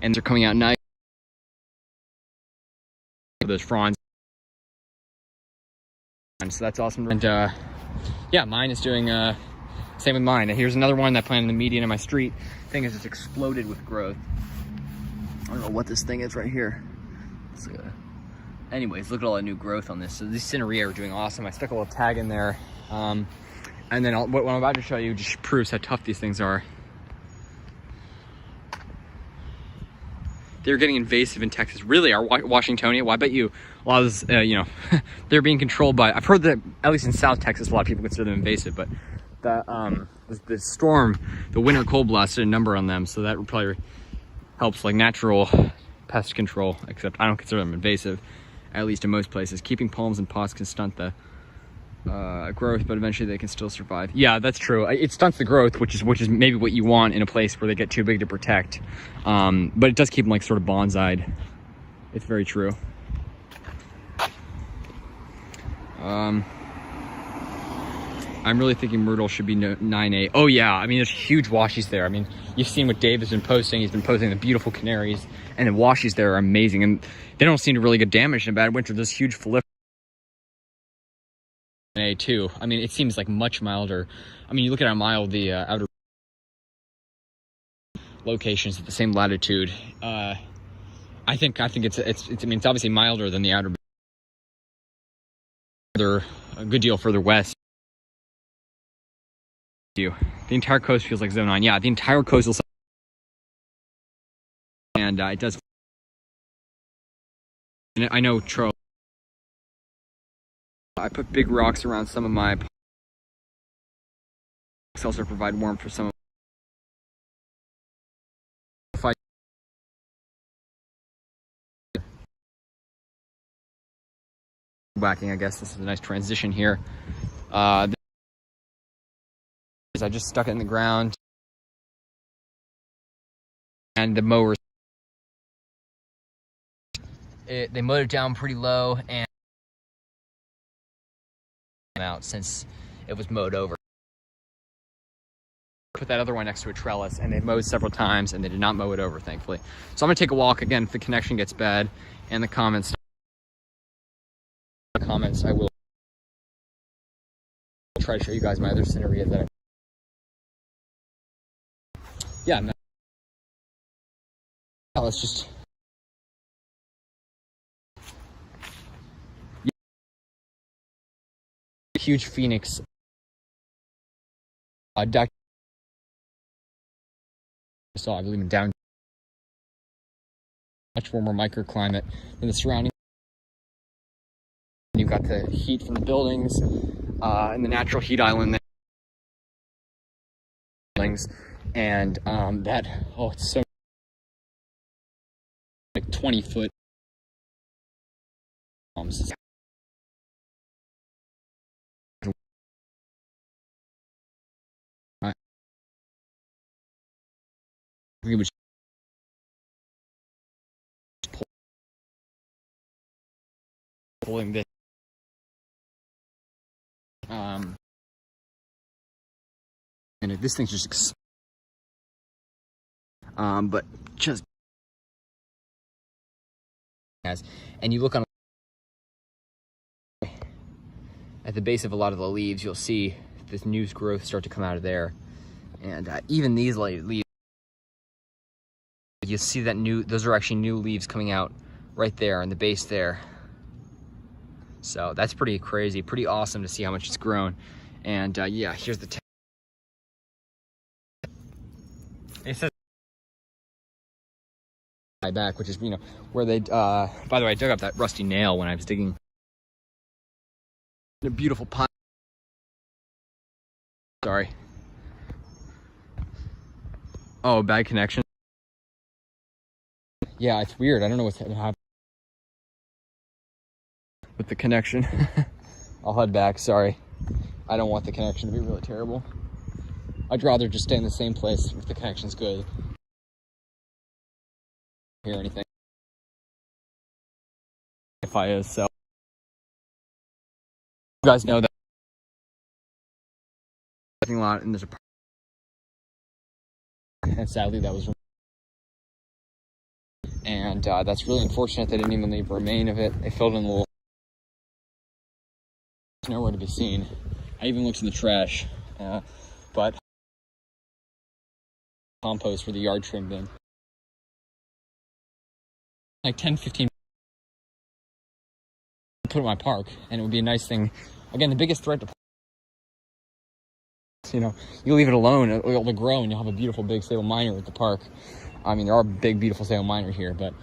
and they're coming out nice. Those fronds, so that's awesome. And yeah, mine is doing same with mine. And here's another one that I planted in the median of my street. Thing is, it's exploded with growth. I don't know what this thing is right here. Anyways, look at all the new growth on this. So these Cinnaria are doing awesome. I stuck a little tag in there. And then what I'm about to show you just proves how tough these things are. They're getting invasive in Texas. Really, our Washingtonia, well, I bet you a lot of this, they're being controlled by, I've heard that at least in South Texas, a lot of people consider them invasive, but the storm, the winter cold blast did a number on them. So that probably helps like natural pest control, except I don't consider them invasive, at least in most places. Keeping palms in pots can stunt the growth, but eventually they can still survive. Yeah, that's true. It stunts the growth, which is maybe what you want in a place where they get too big to protect. But it does keep them like sort of bonsai'd. It's very true. I'm really thinking Myrtle should be 9A. Oh yeah, I mean, there's huge washies there. I mean, you've seen what Dave has been posting. He's been posting the beautiful canaries, and the washies there are amazing, and they don't seem to really get damaged in a bad winter. There's huge flip A too. I mean, it seems like much milder. I mean, you look at how mild the outer locations at the same latitude. I think it's I mean, it's obviously milder than the outer. They're a good deal further west. The entire coast feels like zone 9. Yeah, the entire coastal side. And it does. And I know Tro. I put big rocks around some of my. Also provide warmth for some of. Whacking, I guess this is a nice transition here. I just stuck it in the ground, and the mowers. They mowed it down pretty low and out since it was mowed over. Put that other one next to a trellis, and they mowed several times, and they did not mow it over, thankfully. So I'm gonna take a walk again. If the connection gets bad, and the comments, I will try to show you guys my other scenery that. Yeah, no. Let's just. Huge phoenix. Duck. So I believe in down. Much warmer microclimate than the surrounding. You've got the heat from the buildings and the natural heat island there. And it's so like 20-foot. Which pulling this and this thing's just but just as, and you look on at the base of a lot of the leaves, you'll see this new growth start to come out of there, and even these leaves, you see that those are actually new leaves coming out right there in the base there. So that's pretty crazy, pretty awesome to see how much it's grown. And yeah, here's the it says back, which is, you know, where they by the way, I dug up that rusty nail when I was digging a beautiful pine. Sorry. Oh, bad connection. Yeah, it's weird. I don't know what's happening with the connection. I'll head back. Sorry. I don't want the connection to be really terrible. I'd rather just stay in the same place if the connection's good. Hear anything. If I is, so you guys know that parking lot, and there's a, and sadly that was, and that's really unfortunate. They didn't even leave a remain of it. They filled in a little. There's nowhere to be seen. I even looked in the trash, but compost for the yard trim bin. Like 10-15 put it in my park, and it would be a nice thing. Again, the biggest threat to, you know, you leave it alone, it'll grow, and you'll have a beautiful big stable miner at the park. I mean, there are big, beautiful stable miner here, but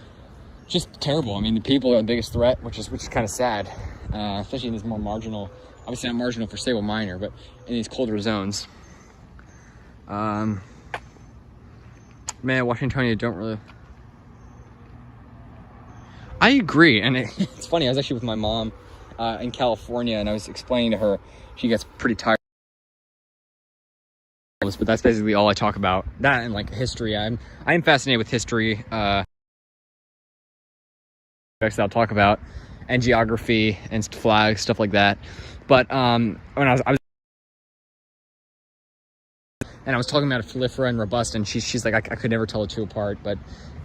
just terrible. I mean, the people are the biggest threat, which is kind of sad, especially in these more marginal, obviously not marginal for stable miner, but in these colder zones. Man, Washingtonia don't really. I agree, and it's funny. I was actually with my mom in California, and I was explaining to her. She gets pretty tired, but that's basically all I talk about. That and like history. I'm fascinated with history. I'll talk about, and geography and flags, stuff like that. But when I was And I was talking about a Filifera and Robusta, and she's like, I could never tell the two apart. But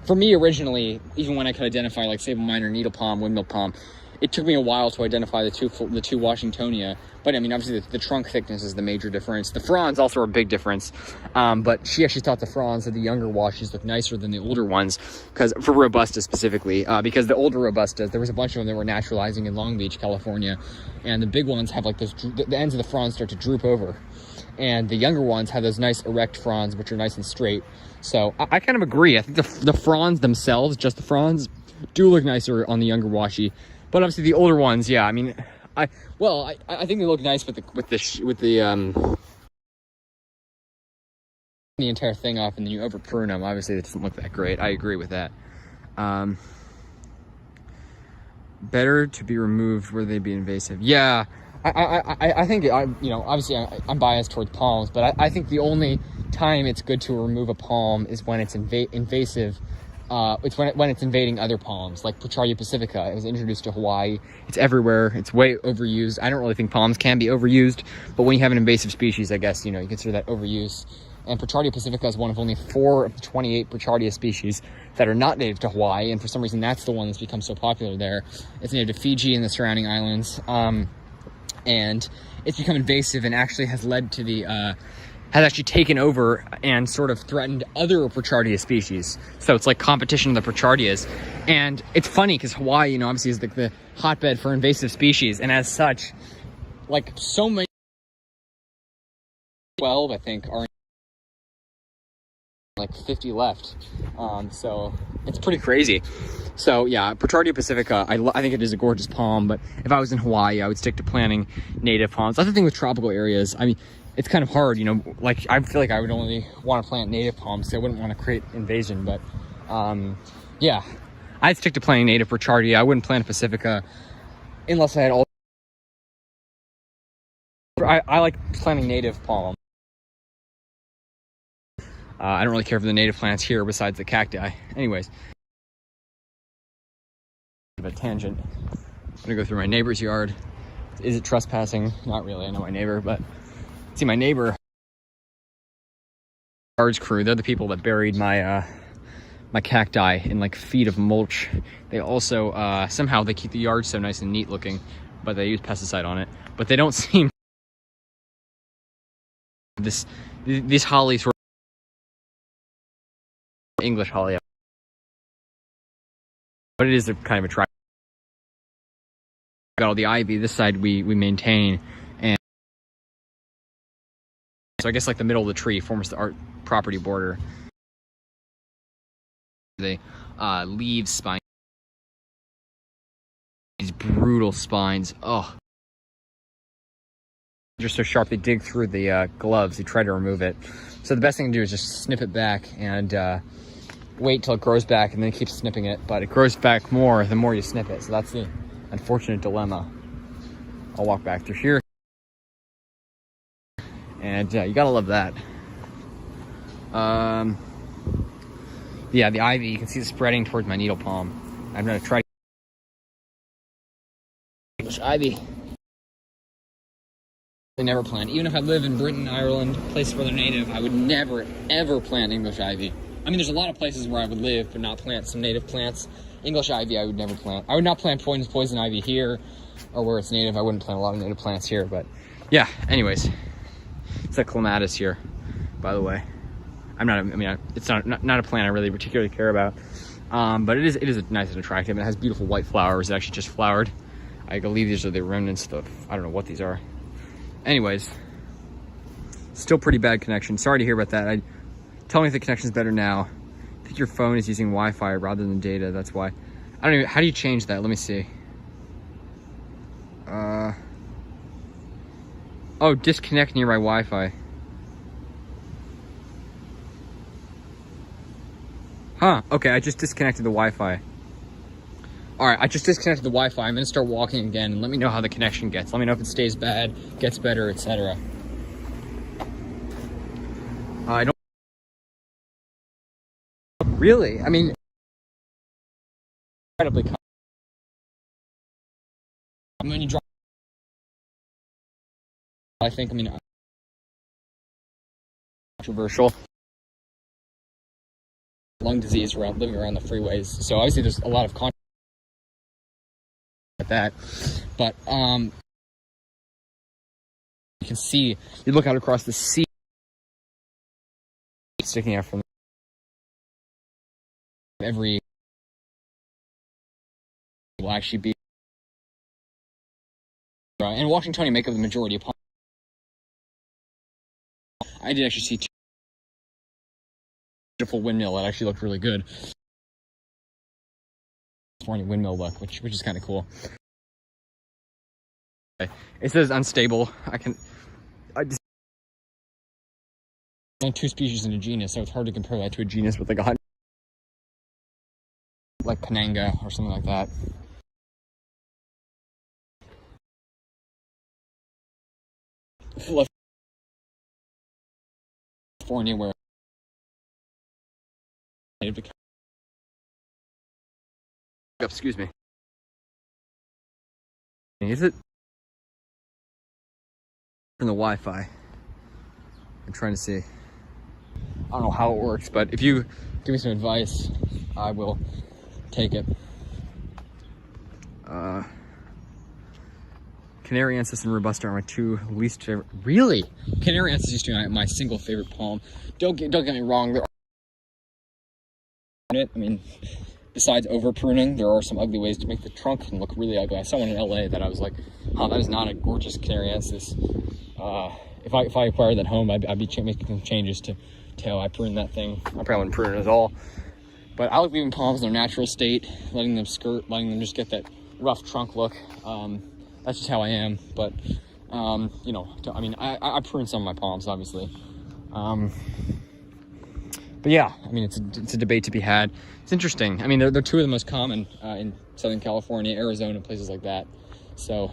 for me, originally, even when I could identify like sable minor, needle palm, windmill palm, it took me a while to identify the two Washingtonia. But I mean, obviously the trunk thickness is the major difference. The fronds also are a big difference. But she actually thought the fronds of the younger washes look nicer than the older ones, because for Robusta specifically, because the older Robustas, there was a bunch of them that were naturalizing in Long Beach, California, and the big ones have like those, the ends of the fronds start to droop over. And the younger ones have those nice erect fronds, which are nice and straight. So I kind of agree. I think the fronds themselves, just the fronds, do look nicer on the younger washi. But obviously the older ones, yeah. I mean, I think they look nice with the entire thing off, and then you over prune them. Obviously, it doesn't look that great. I agree with that. Better to be removed where they be invasive. Yeah. I think, obviously I'm biased towards palms, but I think the only time it's good to remove a palm is when it's invasive. It's when it's invading other palms, like Pichardia pacifica. It was introduced to Hawaii. It's everywhere. It's way overused. I don't really think palms can be overused, but when you have an invasive species, I guess, you consider that overuse. And Pichardia pacifica is one of only 4 of the 28 Pichardia species that are not native to Hawaii, and for some reason that's the one that's become so popular there. It's native to Fiji and the surrounding islands. And it's become invasive and actually has led to has actually taken over and sort of threatened other Pichardia species. So it's like competition of the Pichardias. And it's funny because Hawaii, obviously is the hotbed for invasive species. And as such, like so many, 12, I think, are like 50 left. So it's pretty crazy. So yeah, Pichardia pacifica, I think it is a gorgeous palm, but if I was in Hawaii, I would stick to planting native palms. That's the thing with tropical areas. I mean, it's kind of hard, like I feel like I would only want to plant native palms, so I wouldn't want to create invasion, but yeah, I'd stick to planting native Pichardia. I wouldn't plant a pacifica unless I had all. I like planting native palm. I don't really care for the native plants here besides the cacti. Anyways, a tangent. I'm gonna go through my neighbor's yard. Is it trespassing? Not really. I know my neighbor, but see, my neighbor, yard's crew, they're the people that buried my my cacti in like feet of mulch. They also somehow they keep the yard so nice and neat looking, but they use pesticide on it. But they don't seem these hollies were English holly, but it is a kind of attractive. Got all the ivy. This side we maintain, and so I guess like the middle of the tree forms the art property border. The leaves spine, these brutal spines. Oh, they're so sharp they dig through the gloves. You try to remove it. So the best thing to do is just snip it back and wait till it grows back, and then keep snipping it. But it grows back more the more you snip it. So that's the unfortunate dilemma. I'll walk back through here, and you gotta love that. Yeah, the ivy, you can see it spreading towards my needle palm. I'm gonna try English ivy. I never plant. Even if I live in Britain, Ireland, places where they're native, I would never ever plant English ivy. I mean, there's a lot of places where I would live but not plant some native plants. English ivy I would never plant. I would not plant poison ivy here, or where it's native. I wouldn't plant a lot of native plants here, but yeah, anyways. It's a clematis here, by the way. It's not a plant I really particularly care about, but it is nice and attractive. It has beautiful white flowers. It actually just flowered. I believe these are the remnants of, I don't know what these are. Anyways, still pretty bad connection. Sorry to hear about that. Tell me if the connection's better now. I think your phone is using Wi-Fi rather than data. That's why. I don't even. How do you change that? Let me see. Oh, disconnect nearby Wi-Fi. Huh, okay, I just disconnected the Wi-Fi. Alright, I just disconnected the Wi-Fi. I'm gonna start walking again, and let me know how the connection gets. Let me know if it stays bad, gets better, etc. I don't... Really? I mean... Incredibly... When you drop... I think, controversial. Lung disease living around the freeways. So obviously there's a lot of controversy at that. But you can see, you look out across the sea, sticking out from every will actually be. And Washingtonian make up the majority of palm. I did actually see two beautiful windmill that actually looked really good. California windmill look, which is kind of cool. It says unstable. I just only 2 species in a genus, so it's hard to compare that to a genus with like Pananga or something like that. California, where excuse me, is it from the Wi-Fi? I'm trying to see. I don't know how it works, but if you give me some advice, I will take it. Canary Ancestor and Robusta are my 2 least favorite. Really? Canary Ancestor used to be my single favorite palm. Don't get me wrong. I mean, besides over pruning, there are some ugly ways to make the trunk look really ugly. I saw one in LA that I was like, oh, that is not a gorgeous Canary Ancestor. If I acquired that home, I'd be making some changes to how I prune that thing. I probably wouldn't prune it at all. But I like leaving palms in their natural state, letting them skirt, letting them just get that rough trunk look. That's just how I am. But, you know, I mean, I prune some of my palms, obviously. But yeah, I mean, it's a debate to be had. It's interesting. I mean, they're 2 of the most common in Southern California, Arizona, places like that. So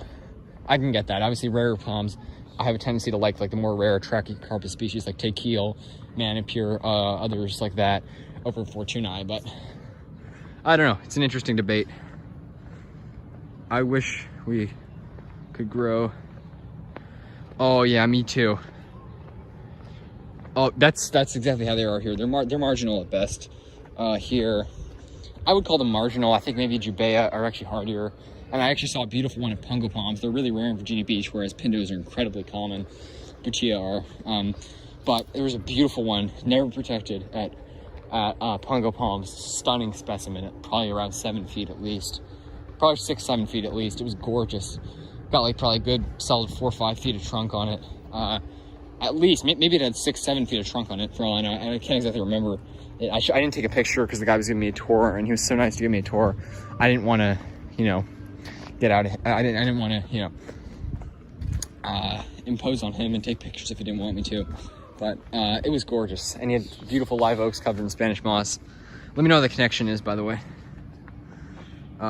I can get that. Obviously, rarer palms, I have a tendency to like the more rare trachycarpus species like Tequil, Manipure, others like that over Fortunae. But I don't know. It's an interesting debate. I wish we could grow. Oh yeah, me too. Oh, that's exactly how they are here. They're marginal at best. Here, I would call them marginal. I think maybe Jubea are actually hardier. And I actually saw a beautiful one of Pungo palms. They're really rare in Virginia Beach, whereas Pindos are incredibly common. Butia are. But there was a beautiful one, never protected at Pungo palms. Stunning specimen, probably around 7 feet at least. Probably 6-7 feet at least. It was gorgeous. Got like probably a good solid 4 or 5 feet of trunk on it. At least, maybe it had 6-7 feet of trunk on it for all I know. And I can't exactly remember. I didn't take a picture because the guy was giving me a tour, and he was so nice to give me a tour. I didn't want to, you know, get out. I didn't want to, you know, impose on him and take pictures if he didn't want me to. But it was gorgeous, and he had beautiful live oaks covered in Spanish moss. Let me know how the connection is, by the way.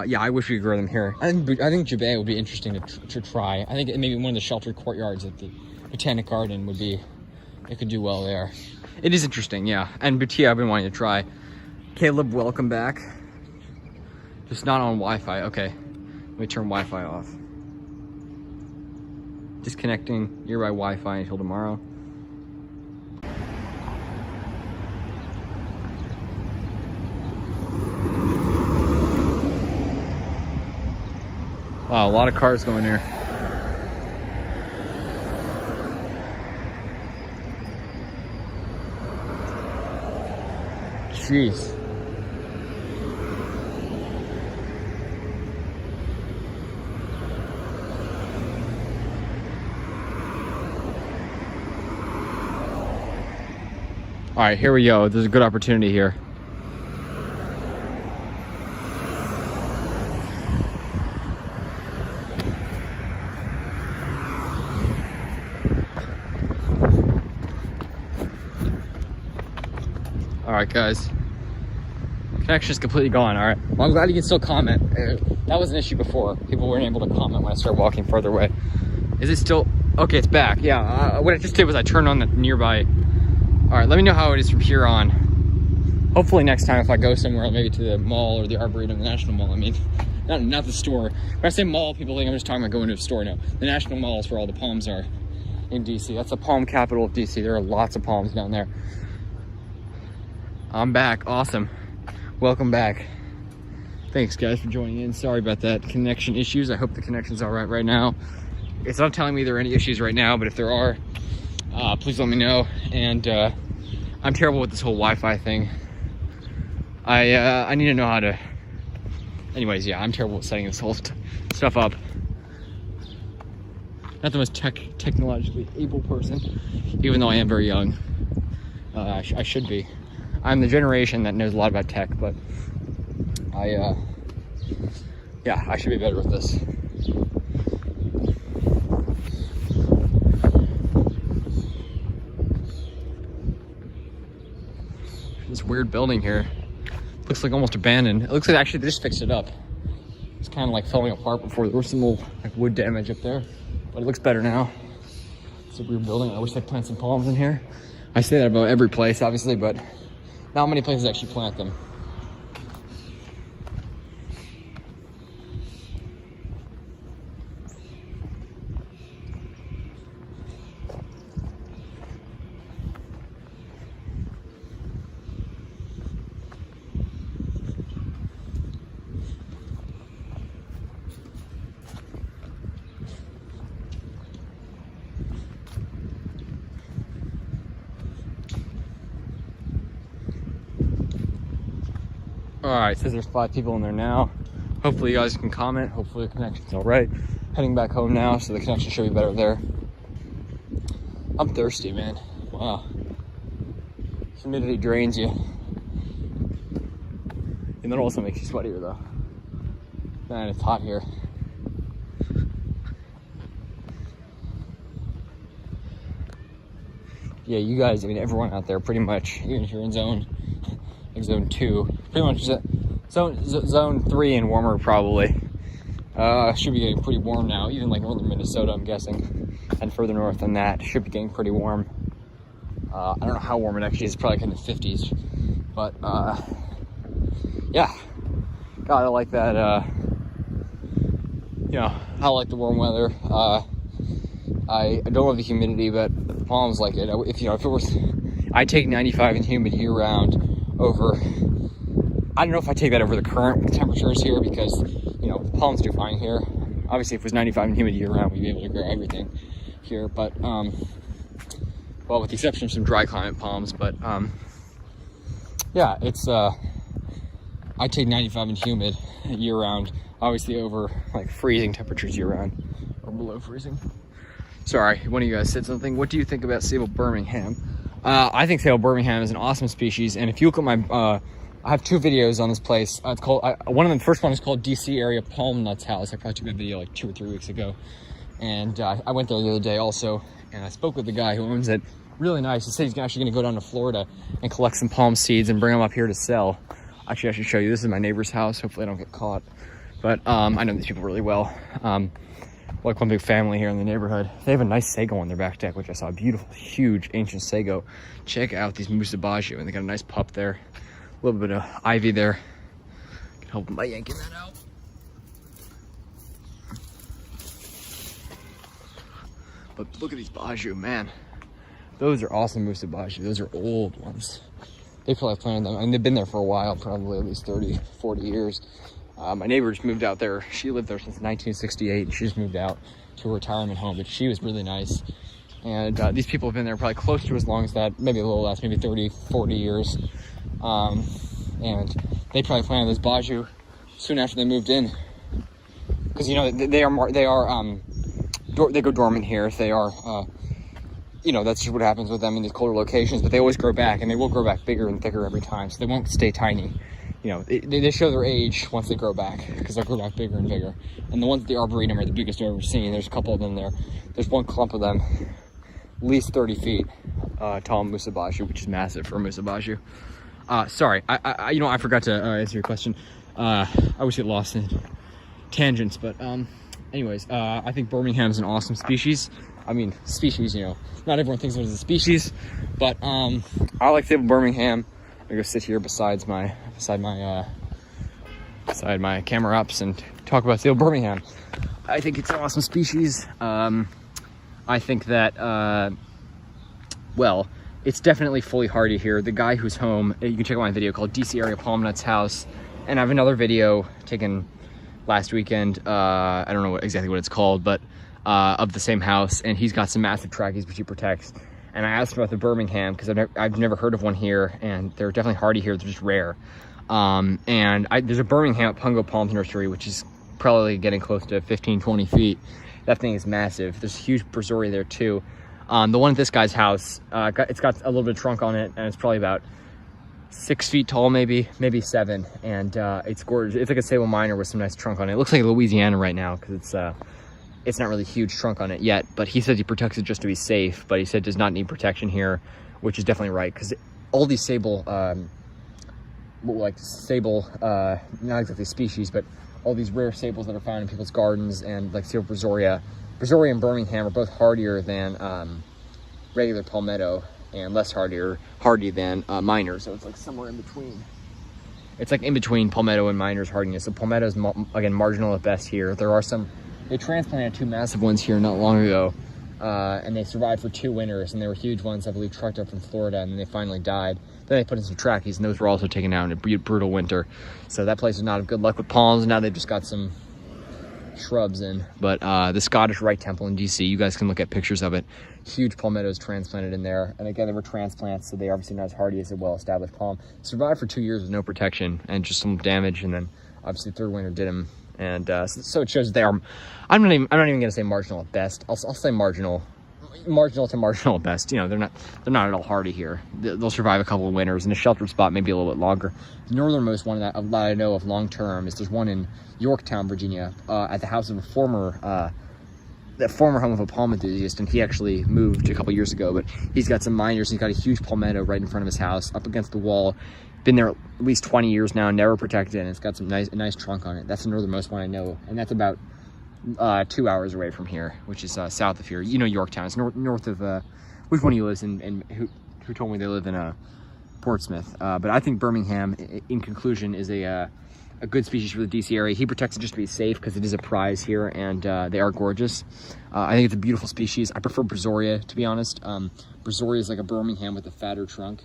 Yeah, I wish we could grow them here. I think Jubea would be interesting to try. I think maybe one of the sheltered courtyards at the Botanic Garden would be, it could do well there. It is interesting, yeah. And Butia I've been wanting to try. Caleb, welcome back. Just not on Wi-Fi. Okay, let me turn Wi-Fi off. Disconnecting nearby Wi-Fi until tomorrow. Wow, a lot of cars going here. Jeez. All right, here we go. There's a good opportunity here. All right, guys. Connection is completely gone. All right. Well, I'm glad you can still comment. That was an issue before. People weren't able to comment when I started walking further away. Is it still? Okay, it's back. Yeah. What I just did was I turned on the nearby. All right. Let me know how it is from here on. Hopefully next time if I go somewhere, maybe to the mall or the Arboretum, the National Mall. I mean, not the store. When I say mall, people think I'm just talking about going to a store. No, the National Mall is where all the palms are. in DC. That's the palm capital of DC. There are lots of palms down there. I'm back. Awesome. Welcome back. Thanks guys for joining in. Sorry about that connection issues. I hope the connection's all right now. It's not telling me there are any issues right now, but if there are, please let me know. And I'm terrible with this whole Wi-Fi thing. I need to know how to, anyways, yeah, I'm terrible with setting this whole stuff up. Not the most technologically able person, even though I am very young. I should be. I'm the generation that knows a lot about tech, but yeah, I should be better with this. This weird building here looks like almost abandoned. It looks like actually they just fixed it up. It's kind of like falling apart before. There was some old like wood damage up there, but it looks better now. It's a weird building. I wish they'd plant some palms in here. I say that about every place, obviously, but not many places actually plant them. All right, it says there's 5 people in there now. Hopefully you guys can comment. Hopefully the connection's all right. Heading back home now, so the connection should be better there. I'm thirsty, man. Wow. Humidity drains you. And that also makes you sweatier though. Man, it's hot here. Yeah, you guys, I mean, everyone out there pretty much, even if you're in zone 2, pretty much zone 3 and warmer probably. Should be getting pretty warm now, even like northern Minnesota, I'm guessing, and further north than that should be getting pretty warm. I don't know how warm it actually is, probably in the 50s, but yeah, God, I like that. You know, I like the warm weather. I don't love the humidity, but the palms like it. If it was, I take 95 and humid year round over, I don't know if I take that over the current temperatures here, because the palms do fine here. Obviously if it was 95 and humid year round, we'd be able to grow everything here, but well, with the exception of some dry climate palms, but yeah, it's I take 95 and humid year round, obviously over like freezing temperatures year round, or below freezing. Sorry, one of you guys said something. What do you think about sable Birmingham? I think sable Birmingham is an awesome species, and if you look at my, I have 2 videos on this place. It's called, one of them, the first one is called DC Area Palm Nuts House. I probably took that video like 2 or 3 weeks ago, and I went there the other day also, and I spoke with the guy who owns it. Really nice. He said he's actually going to go down to Florida and collect some palm seeds and bring them up here to sell. Actually, I should show you. This is my neighbor's house. Hopefully I don't get caught, but I know these people really well. Like one big family here in the neighborhood. They have a nice sago on their back deck, which I saw. A beautiful, huge, ancient sago. Check out these musabaju, and they got a nice pup there. A little bit of ivy there. Can help them by yanking that out. But look at these baju, man. Those are awesome musabaju. Those are old ones. They probably planted them, and they've been there for a while, probably at least 30, 40 years. My neighbor just moved out there. She lived there since 1968, and she just moved out to a retirement home, but she was really nice. And these people have been there probably close to as long as that, maybe a little less, maybe 30, 40 years. And they probably planted those baju soon after they moved in. Because, they go dormant here. They are, that's just what happens with them in these colder locations, but they always grow back, and they will grow back bigger and thicker every time, so they won't stay tiny. They show their age once they grow back, because they'll grow back bigger and bigger. And the ones at the Arboretum are the biggest I've ever seen. There's a couple of them there. There's one clump of them, at least 30 feet tall musabaju, which is massive for a musabaju. Sorry, I forgot to answer your question. I always get lost in tangents, but anyways, I think Birmingham's an awesome species. I mean, species, not everyone thinks of it as a species, but I like sable Birmingham. I'm gonna go sit here beside my camera ups and talk about sable Birmingham. I think it's an awesome species. I think that, well, it's definitely fully hardy here. The guy who's home, you can check out my video called DC Area Palm Nuts House. And I have another video taken last weekend. I don't know exactly what it's called, but of the same house. And he's got some massive trackies which he protects. And I asked him about the Birmingham because I've never heard of one here. And they're definitely hardy here. They're just rare. There's a Birmingham at Pungo Palms Nursery, which is probably getting close to 15, 20 feet. That thing is massive. There's a huge Brazoria there too. The one at this guy's house, it's got a little bit of trunk on it, and it's probably about 6 feet tall, maybe 7. And it's gorgeous. It's like a Sable Minor with some nice trunk on it. It looks like Louisiana right now because it's not really huge trunk on it yet. But he says he protects it just to be safe. But he said it does not need protection here, which is definitely right because all these sable, not exactly species, but all these rare sables that are found in people's gardens and like Sable Brazoria and Birmingham are both hardier than regular palmetto and less hardy than minor. So it's like somewhere in between. It's like in between palmetto and minor's hardiness. So palmetto's again marginal at best here. There are some. They transplanted 2 massive ones here not long ago, and they survived for 2 winters, and they were huge ones, I believe, trucked up from Florida, and then they finally died. Then they put in some trackies, and those were also taken out in a brutal winter. So that place is not of good luck with palms. Now they've just got some shrubs in. But the Scottish Rite Temple in DC, you guys can look at pictures of it. Huge palmettos transplanted in there. And again, they were transplants, so they obviously not as hardy as a well-established palm. Survived for 2 years with no protection and just some damage, and then obviously 3rd winter did them. And so it shows that they are, I'm not even gonna say marginal at best. I'll say marginal to marginal at best. You know, they're not at all hardy here. They'll survive a couple of winters in a sheltered spot, maybe a little bit longer. The northernmost one that I know of long term is there's one in Yorktown, Virginia, at the house of a former home of a palm enthusiast, and he actually moved a couple years ago. But he's got some minors. He's got a huge palmetto right in front of his house, up against the wall. Been there at least 20 years now, never protected, and it's got some nice trunk on it. That's the northernmost one I know, and that's about 2 hours away from here, which is south of here. You know Yorktown. It's north of which one of you lives in, and who told me they live in Portsmouth. But I think Birmingham, in conclusion, is a good species for the DC area. He protects it just to be safe because it is a prize here, and they are gorgeous. I think it's a beautiful species. I prefer Brazoria, to be honest. Brazoria is like a Birmingham with a fatter trunk.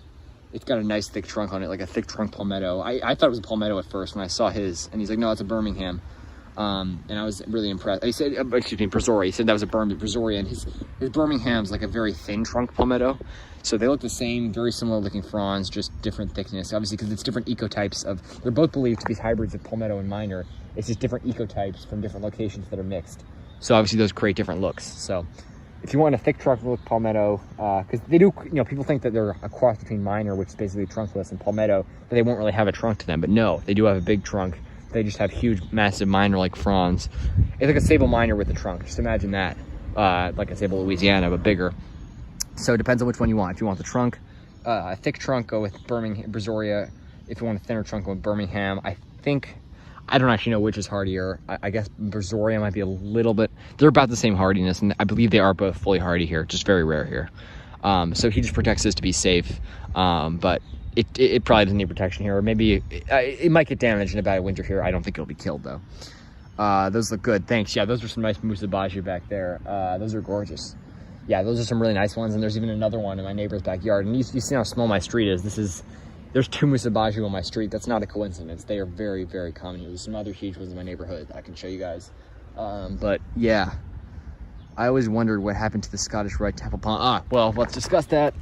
It's got a nice thick trunk on it, like a thick trunk palmetto. I thought it was a palmetto at first when I saw his, and he's like, no, it's a Birmingham. And I was really impressed. He said, excuse me, Brazoria. He said that was a Brazoria, and his Birmingham's like a very thin trunk palmetto. So they look the same, very similar looking fronds, just different thickness. Obviously, because it's different ecotypes of, they're both believed to be hybrids of palmetto and minor. It's just different ecotypes from different locations that are mixed. So obviously those create different looks. So if you want a thick trunk look palmetto, because they do, you know, people think that they're a cross between minor, which is basically trunkless, and palmetto, that they won't really have a trunk to them. But no, they do have a big trunk. They just have huge, massive minor-like fronds. It's like a Sable Minor with a trunk. Just imagine that, like a Sable Louisiana, but bigger. So it depends on which one you want. If you want the trunk, a thick trunk, go with Brazoria. If you want a thinner trunk, go with Birmingham. I don't actually know which is hardier. I guess Brazoria might be a little bit, they're about the same hardiness, and I believe they are both fully hardy here, just very rare here. So he just protects this to be safe, but it probably doesn't need protection here, or maybe it might get damaged in a bad winter here. I don't think it'll be killed though. Those look good, thanks. Yeah, those are some nice Musabaju back there. Those are gorgeous. Yeah, those are some really nice ones, and there's even another one in my neighbor's backyard. And you see how small my street is. There's 2 Musabaju on my street. That's not a coincidence. They are very, very common here. There's some other huge ones in my neighborhood that I can show you guys. But yeah, I always wondered what happened to the Scottish Rite Temple palm. Well, let's discuss that.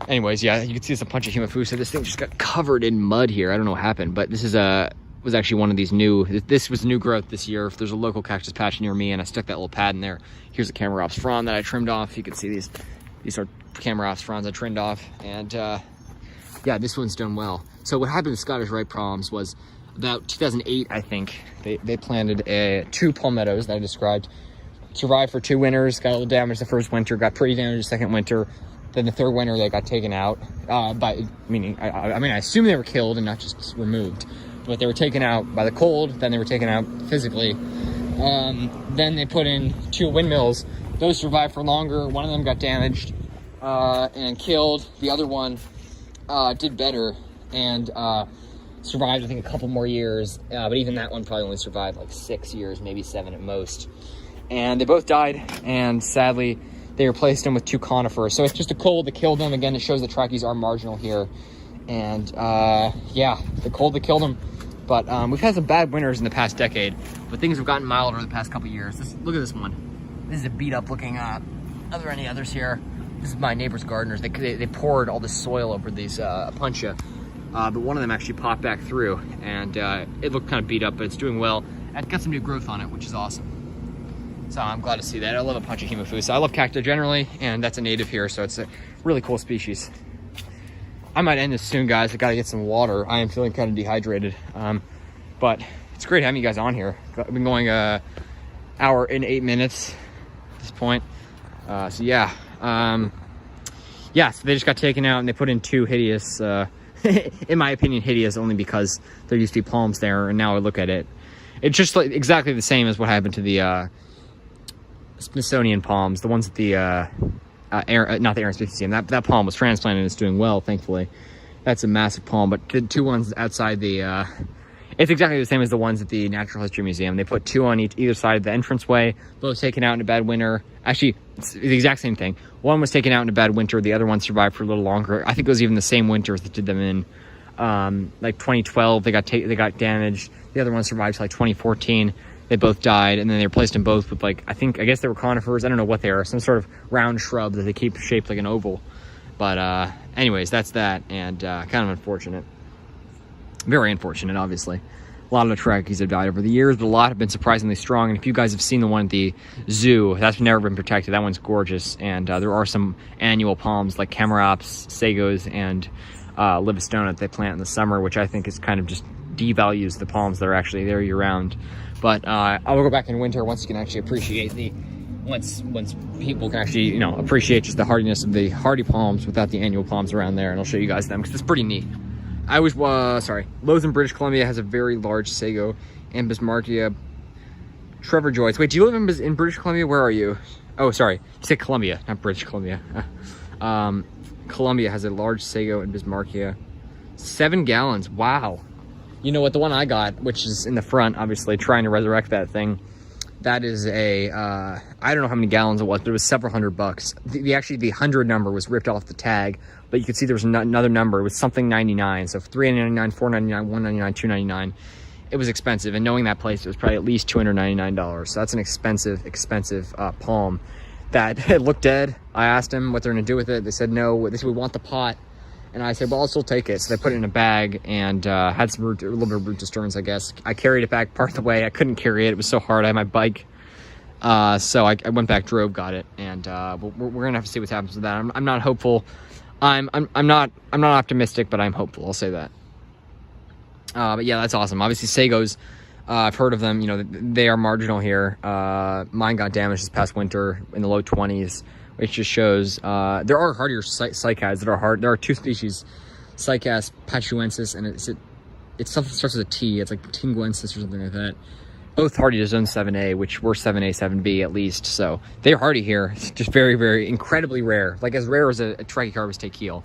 Anyways, yeah, you can see it's a bunch of Himafusa. This thing just got covered in mud here. I don't know what happened, but this was actually one of these this was new growth this year. There's a local cactus patch near me, and I stuck that little pad in there. Here's a Camerops frond that I trimmed off. You can see these are Camerops fronds I trimmed off, and yeah, this one's done well. So what happened with Scottish Rite palms was about 2008, I think, they planted 2 palmettos that I described, survived for 2 winters, got a little damaged the first winter, got pretty damaged the 2nd winter. Then the 3rd winter they got taken out, I assume they were killed and not just removed, but they were taken out by the cold, then they were taken out physically. Then they put in 2 windmills. Those survived for longer. One of them got damaged and killed. The other one did better and survived, I think, a couple more years. But even that one probably only survived like 6 years, maybe 7 at most. and they both died, and sadly they replaced them with 2 conifers. So it's just a cold that killed them. Again, it shows the trackies are marginal here, and yeah, the cold that killed them. But we've had some bad winters in the past decade, but things have gotten milder the past couple years. Look at this one. This is a beat up looking, are there any others here? This is my neighbor's gardeners. They poured all this soil over these Apuntia, but one of them actually popped back through, and it looked kind of beat up, but it's doing well. And got some new growth on it, which is awesome. So I'm glad to see that. I love Apuntia hemophysa. I love cacti generally, and that's a native here, so it's a really cool species. I might end this soon, guys. I gotta get some water. I am feeling kind of dehydrated, but it's great having you guys on here. I've been going an hour and 8 minutes at this point. So yeah, yeah. So they just got taken out, and they put in 2 hideous. In my opinion, hideous only because there used to be palms there, and now I look at it, it's just like exactly the same as what happened to the Smithsonian palms, the ones at the not the Air and Space Museum. That palm was transplanted and it's doing well, thankfully. That's a massive palm, but the 2 ones outside the it's exactly the same as the ones at the Natural History Museum. They put 2 on either side of the entranceway, both taken out in a bad winter. Actually, it's the exact same thing. One was taken out in a bad winter, the other one survived for a little longer. I think it was even the same winters that did them in like 2012. They got damaged. The other one survived to like 2014. They both died, and then they replaced them both with like, I guess they were conifers. I don't know what they are, some sort of round shrub that they keep shaped like an oval. But anyways, that's that, and kind of unfortunate. Very unfortunate, obviously. A lot of the trackies have died over the years, but a lot have been surprisingly strong. And if you guys have seen the one at the zoo, that's never been protected. That one's gorgeous. And there are some annual palms like Camerops, Sagos, and Livistona that they plant in the summer, which I think is kind of just devalues the palms that are actually there year-round. But I will go back in winter once you can actually appreciate once people can actually, you know, appreciate just the hardiness of the hardy palms without the annual palms around there. And I'll show you guys them because it's pretty neat. I was, Lothian, British Columbia has a very large sago, and Bismarckia. Trevor Joyce. Wait, do you live in British Columbia? Where are you? Oh, sorry. You said Columbia, not British Columbia. Columbia has a large sago and Bismarckia. 7 gallons. Wow. You know what? The one I got, which is in the front, obviously, trying to resurrect that thing. That is a, I don't know how many gallons it was, but it was several $100. Actually, the 100 number was ripped off the tag, but you could see there was another number. It was something 99. So $3.99, $4.99, $1.99, $2.99. It was expensive, and knowing that place, it was probably at least $299. So that's an expensive palm. That it looked dead. I asked them what they're going to do with it. They said no. They said we want the pot. And I said, well, I'll still take it. So they put it in a bag and had a little bit of root disturbance, I guess. I carried it back part of the way. I couldn't carry it. It was so hard. I had my bike. So I went back, drove, got it. And we're going to have to see what happens with that. I'm not hopeful. I'm not optimistic, but I'm hopeful. I'll say that. But yeah, that's awesome. Obviously, Sagos, I've heard of them. You know, they are marginal here. Mine got damaged this past winter in the low 20s. Which just shows there are hardier cycads that are hard. There are 2 species, Cycas patuensis, and it's something that starts with a T. It's like tinguensis or something like that. Both hardy to zone 7A, which we're 7A, 7B at least. So they're hardy here. It's just very, very incredibly rare. Like as rare as a Trachycarpus takeel.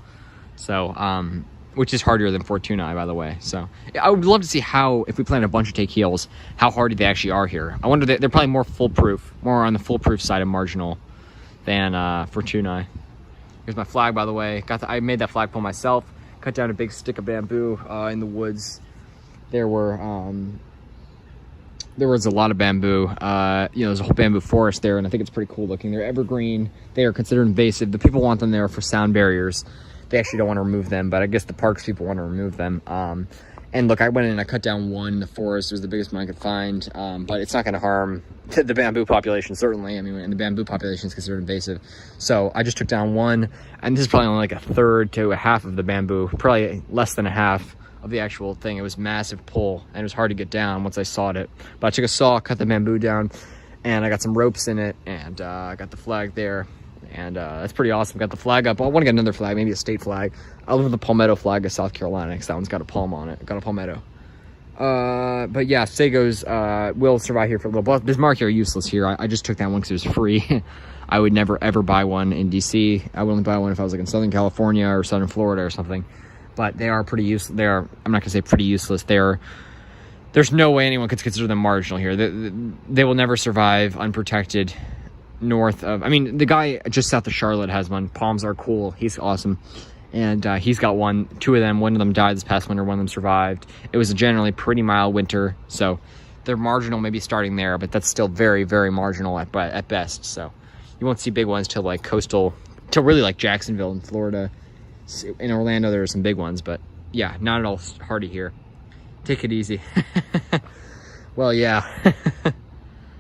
So, which is hardier than Fortunae, by the way. So I would love to see how, if we plant a bunch of takeels, how hardy they actually are here. I wonder, they're probably more foolproof, more on the foolproof side of marginal than Fortunae. Here's my flag, by the way. I made that flagpole myself. Cut down a big stick of bamboo in the woods. There was a lot of bamboo. You know, there's a whole bamboo forest there, and I think it's pretty cool looking. They're evergreen. They are considered invasive. The people want them there for sound barriers. They actually don't want to remove them, but I guess the parks people want to remove them. And look, I went in and I cut down one in the forest. It was the biggest one I could find, but it's not going to harm the bamboo population, certainly. I mean, and the bamboo population is considered invasive. So I just took down one, and this is probably only like a third to a half of the bamboo, probably less than a half of the actual thing. It was massive pull, and it was hard to get down once I sawed it. But I took a saw, cut the bamboo down, and I got some ropes in it, and I got the flag there. And that's pretty awesome. Got the flag up. I want to get another flag, maybe a state flag. I love the palmetto flag of South Carolina because that one's got a palm on it. Got a palmetto. But yeah, Sagos will survive here for a little bit. Bismarckia are useless here. I just took that one because it was free. I would never ever buy one in DC. I would only buy one if I was like in Southern California or Southern Florida or something. But they are pretty useless. I'm not gonna say pretty useless. They're there's no way anyone could consider them marginal here. They will never survive unprotected north of, I mean, the guy just south of Charlotte has one. Palms are cool. He's awesome. And he's got two of them. One of them died this past winter. One of them survived. It was a generally pretty mild winter. So they're marginal maybe starting there, but that's still very, very marginal at best. So you won't see big ones till like coastal, till really like Jacksonville in Florida. In Orlando, there are some big ones, but yeah, not at all hardy here. Take it easy. Well, yeah.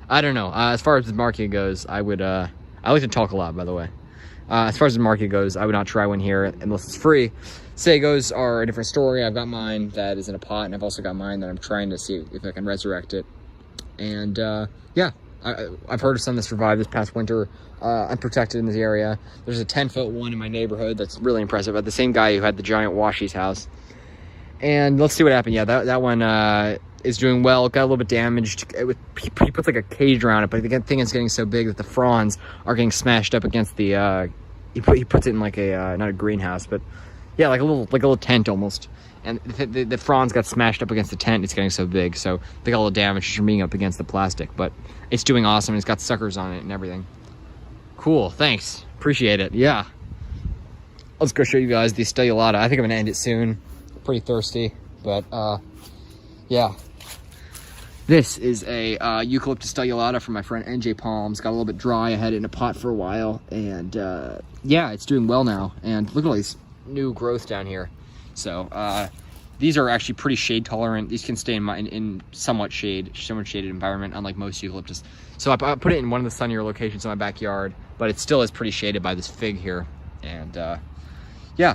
I don't know. As far as the market goes, I would, I like to talk a lot, by the way. As far as the market goes, I would not try one here unless it's free. Sagos are a different story. I've got mine that is in a pot, and I've also got mine that I'm trying to see if I can resurrect it. And yeah, I've heard of some that survived this past winter unprotected in this area. There's a 10-foot one in my neighborhood that's really impressive. But the same guy who had the giant washies house. And let's see what happened. Yeah, that one is doing well. It got a little bit damaged. He puts like a cage around it, but the thing is getting so big that the fronds are getting smashed up against the. He puts it in like a not a greenhouse, but yeah, like a little tent almost. And the fronds got smashed up against the tent. It's getting so big, so they got a little damage from being up against the plastic. But it's doing awesome. It's got suckers on it and everything. Cool. Thanks. Appreciate it. Yeah. Let's go show you guys the stellulata. I think I'm gonna end it soon. Pretty thirsty, but yeah. This is a eucalyptus stellulata from my friend NJ Palms. Got a little bit dry. I had it in a pot for a while, and yeah, it's doing well now. And look at all these new growth down here. So these are actually pretty shade tolerant. These can stay in somewhat shaded environment, unlike most eucalyptus. So I put it in one of the sunnier locations in my backyard, but it still is pretty shaded by this fig here. And yeah.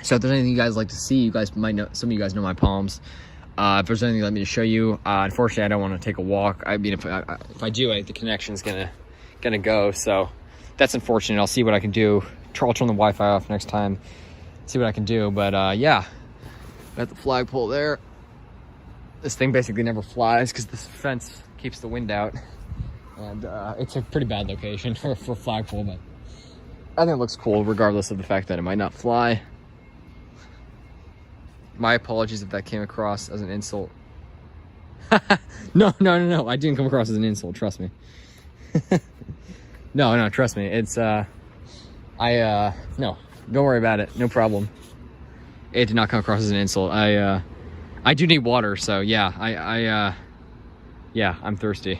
So if there's anything you guys like to see, you guys might know, some of you guys know my palms. If there's anything you'd like me to show you, unfortunately I don't want to take a walk. I mean, if I do, the connection's gonna go, so that's unfortunate. I'll see what I can do. I'll turn the Wi-Fi off next time, see what I can do. But yeah, got the flagpole there. This thing basically never flies because this fence keeps the wind out, and it's a pretty bad location for a flagpole, but I think it looks cool regardless of the fact that it might not fly. My apologies if that came across as an insult. No, I didn't come across as an insult, trust me. No, trust me. It's, no, don't worry about it. No problem. It did not come across as an insult. I do need water, so yeah, yeah, I'm thirsty.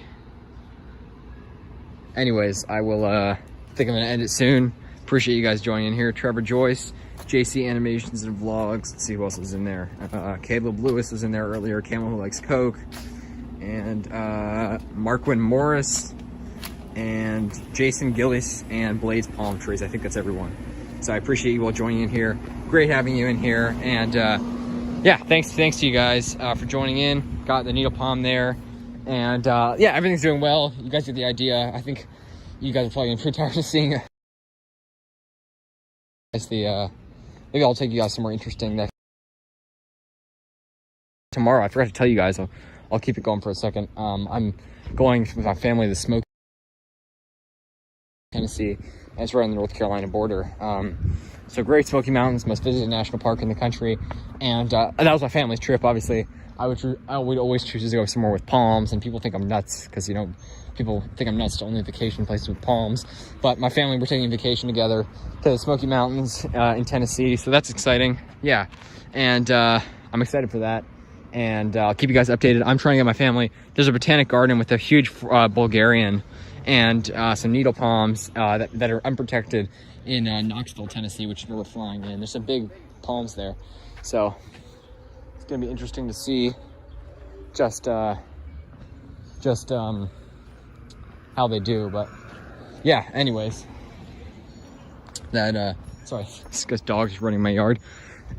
Anyways, I will, think I'm gonna end it soon. Appreciate you guys joining in here. Trevor Joyce, JC Animations and Vlogs. Let's see who else is in there. Caleb Lewis was in there earlier. Camel Who Likes Coke. And Marquin Morris. And Jason Gillis and Blaze Palm Trees. I think that's everyone. So I appreciate you all joining in here. Great having you in here. And yeah, thanks to you guys for joining in. Got the needle palm there. And yeah, everything's doing well. You guys get the idea. I think you guys are probably pretty tired of seeing it. Maybe I'll take you guys somewhere interesting next tomorrow. I forgot to tell you guys. I'll keep it going for a second. I'm going with my family to Smoky, Tennessee. And it's right on the North Carolina border. So Great Smoky Mountains, most visited national park in the country, and that was my family's trip. Obviously, I would always choose to go somewhere with palms, and people think I'm nuts because people think I'm nuts to only vacation places with palms. But my family, we're taking a vacation together to the Smoky Mountains in Tennessee, so that's exciting. Yeah, and I'm excited for that, and I'll keep you guys updated. I'm trying to get my family. There's a botanic garden with a huge Bulgarian and some needle palms that are unprotected in Knoxville, Tennessee, which is where we're flying in. There's some big palms there, so it's gonna be interesting to see just how they do. But yeah, anyways, that sorry, this dog's running my yard.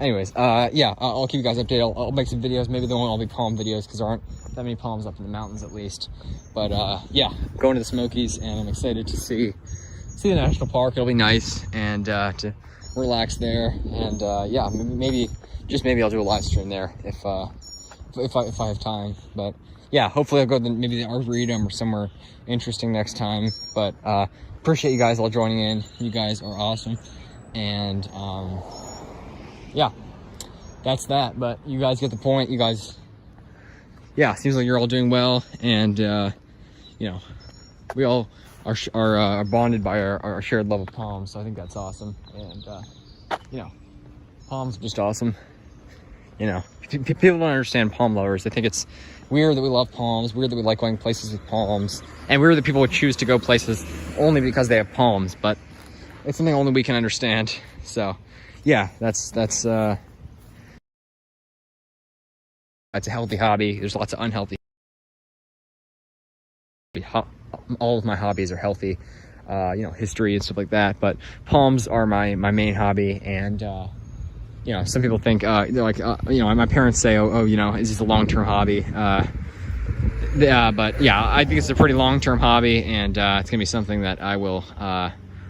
Anyways, yeah, I'll keep you guys updated. I'll make some videos. Maybe they won't all be palm videos because there aren't that many palms up in the mountains, at least. But yeah, going to the Smokies, and I'm excited to see the national park. It'll be nice, and to relax there. And yeah, maybe I'll do a live stream there if I have time. But yeah, hopefully I'll go to maybe the Arboretum or somewhere interesting next time. But appreciate you guys all joining in. You guys are awesome. And yeah, that's that. But you guys get the point. You guys yeah, seems like you're all doing well, and you know, we all are bonded by our shared love of palms. So I think that's awesome, and you know, palms are just awesome. You know, people don't understand palm lovers. They think it's weird that we love palms, weird that we like going places with palms, and weird that people would choose to go places only because they have palms. But it's something only we can understand. So yeah, that's it's a healthy hobby. There's lots of unhealthy. All of my hobbies are healthy, you know, history and stuff like that. But palms are my main hobby, and you know, some people think they're like, you know, my parents say, oh, you know, is this a long-term hobby? But yeah, I think it's a pretty long-term hobby, and it's gonna be something that I will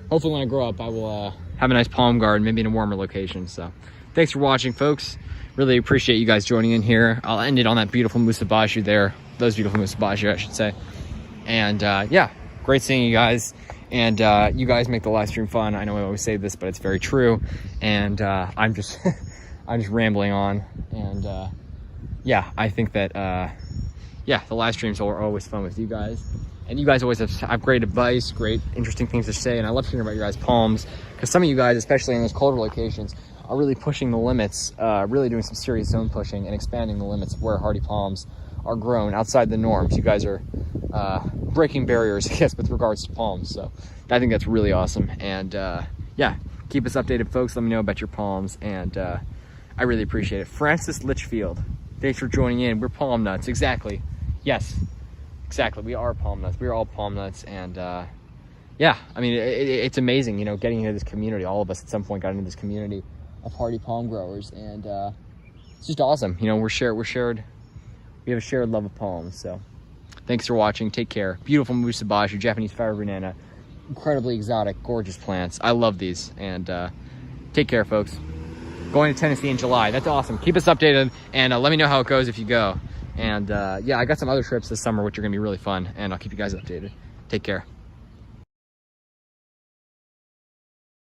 hopefully when I grow up I will have a nice palm garden, maybe in a warmer location. So thanks for watching, folks. Really appreciate you guys joining in here. I'll end it on that beautiful musabashu there, those beautiful musabashu I should say. And yeah, great seeing you guys. And you guys make the live stream fun. I know I always say this, but it's very true. And I'm just I'm just rambling on. And yeah, I think that yeah, the live streams are always fun with you guys. And you guys always have great advice, great interesting things to say. And I love hearing about your guys' palms, because some of you guys, especially in those colder locations, are really pushing the limits, really doing some serious zone pushing and expanding the limits of where hardy palms are grown outside the norms. You guys are breaking barriers, I guess, with regards to palms. So I think that's really awesome. And yeah, keep us updated, folks. Let me know about your palms, and I really appreciate it. Francis Litchfield, thanks for joining in. We're palm nuts. Exactly. Yes, exactly. We are palm nuts. We are all palm nuts. And yeah, I mean, it's amazing, you know, getting into this community. All of us at some point got into this community of hardy palm growers, and it's just awesome. You know, we have a shared love of palms. So thanks for watching. Take care. Beautiful musabashu, Japanese fire banana, incredibly exotic, gorgeous plants. I love these. And take care, folks. Going to Tennessee in July. That's awesome. Keep us updated, and let me know how it goes if you go. And yeah, I got some other trips this summer which are gonna be really fun, and I'll keep you guys updated. Take care.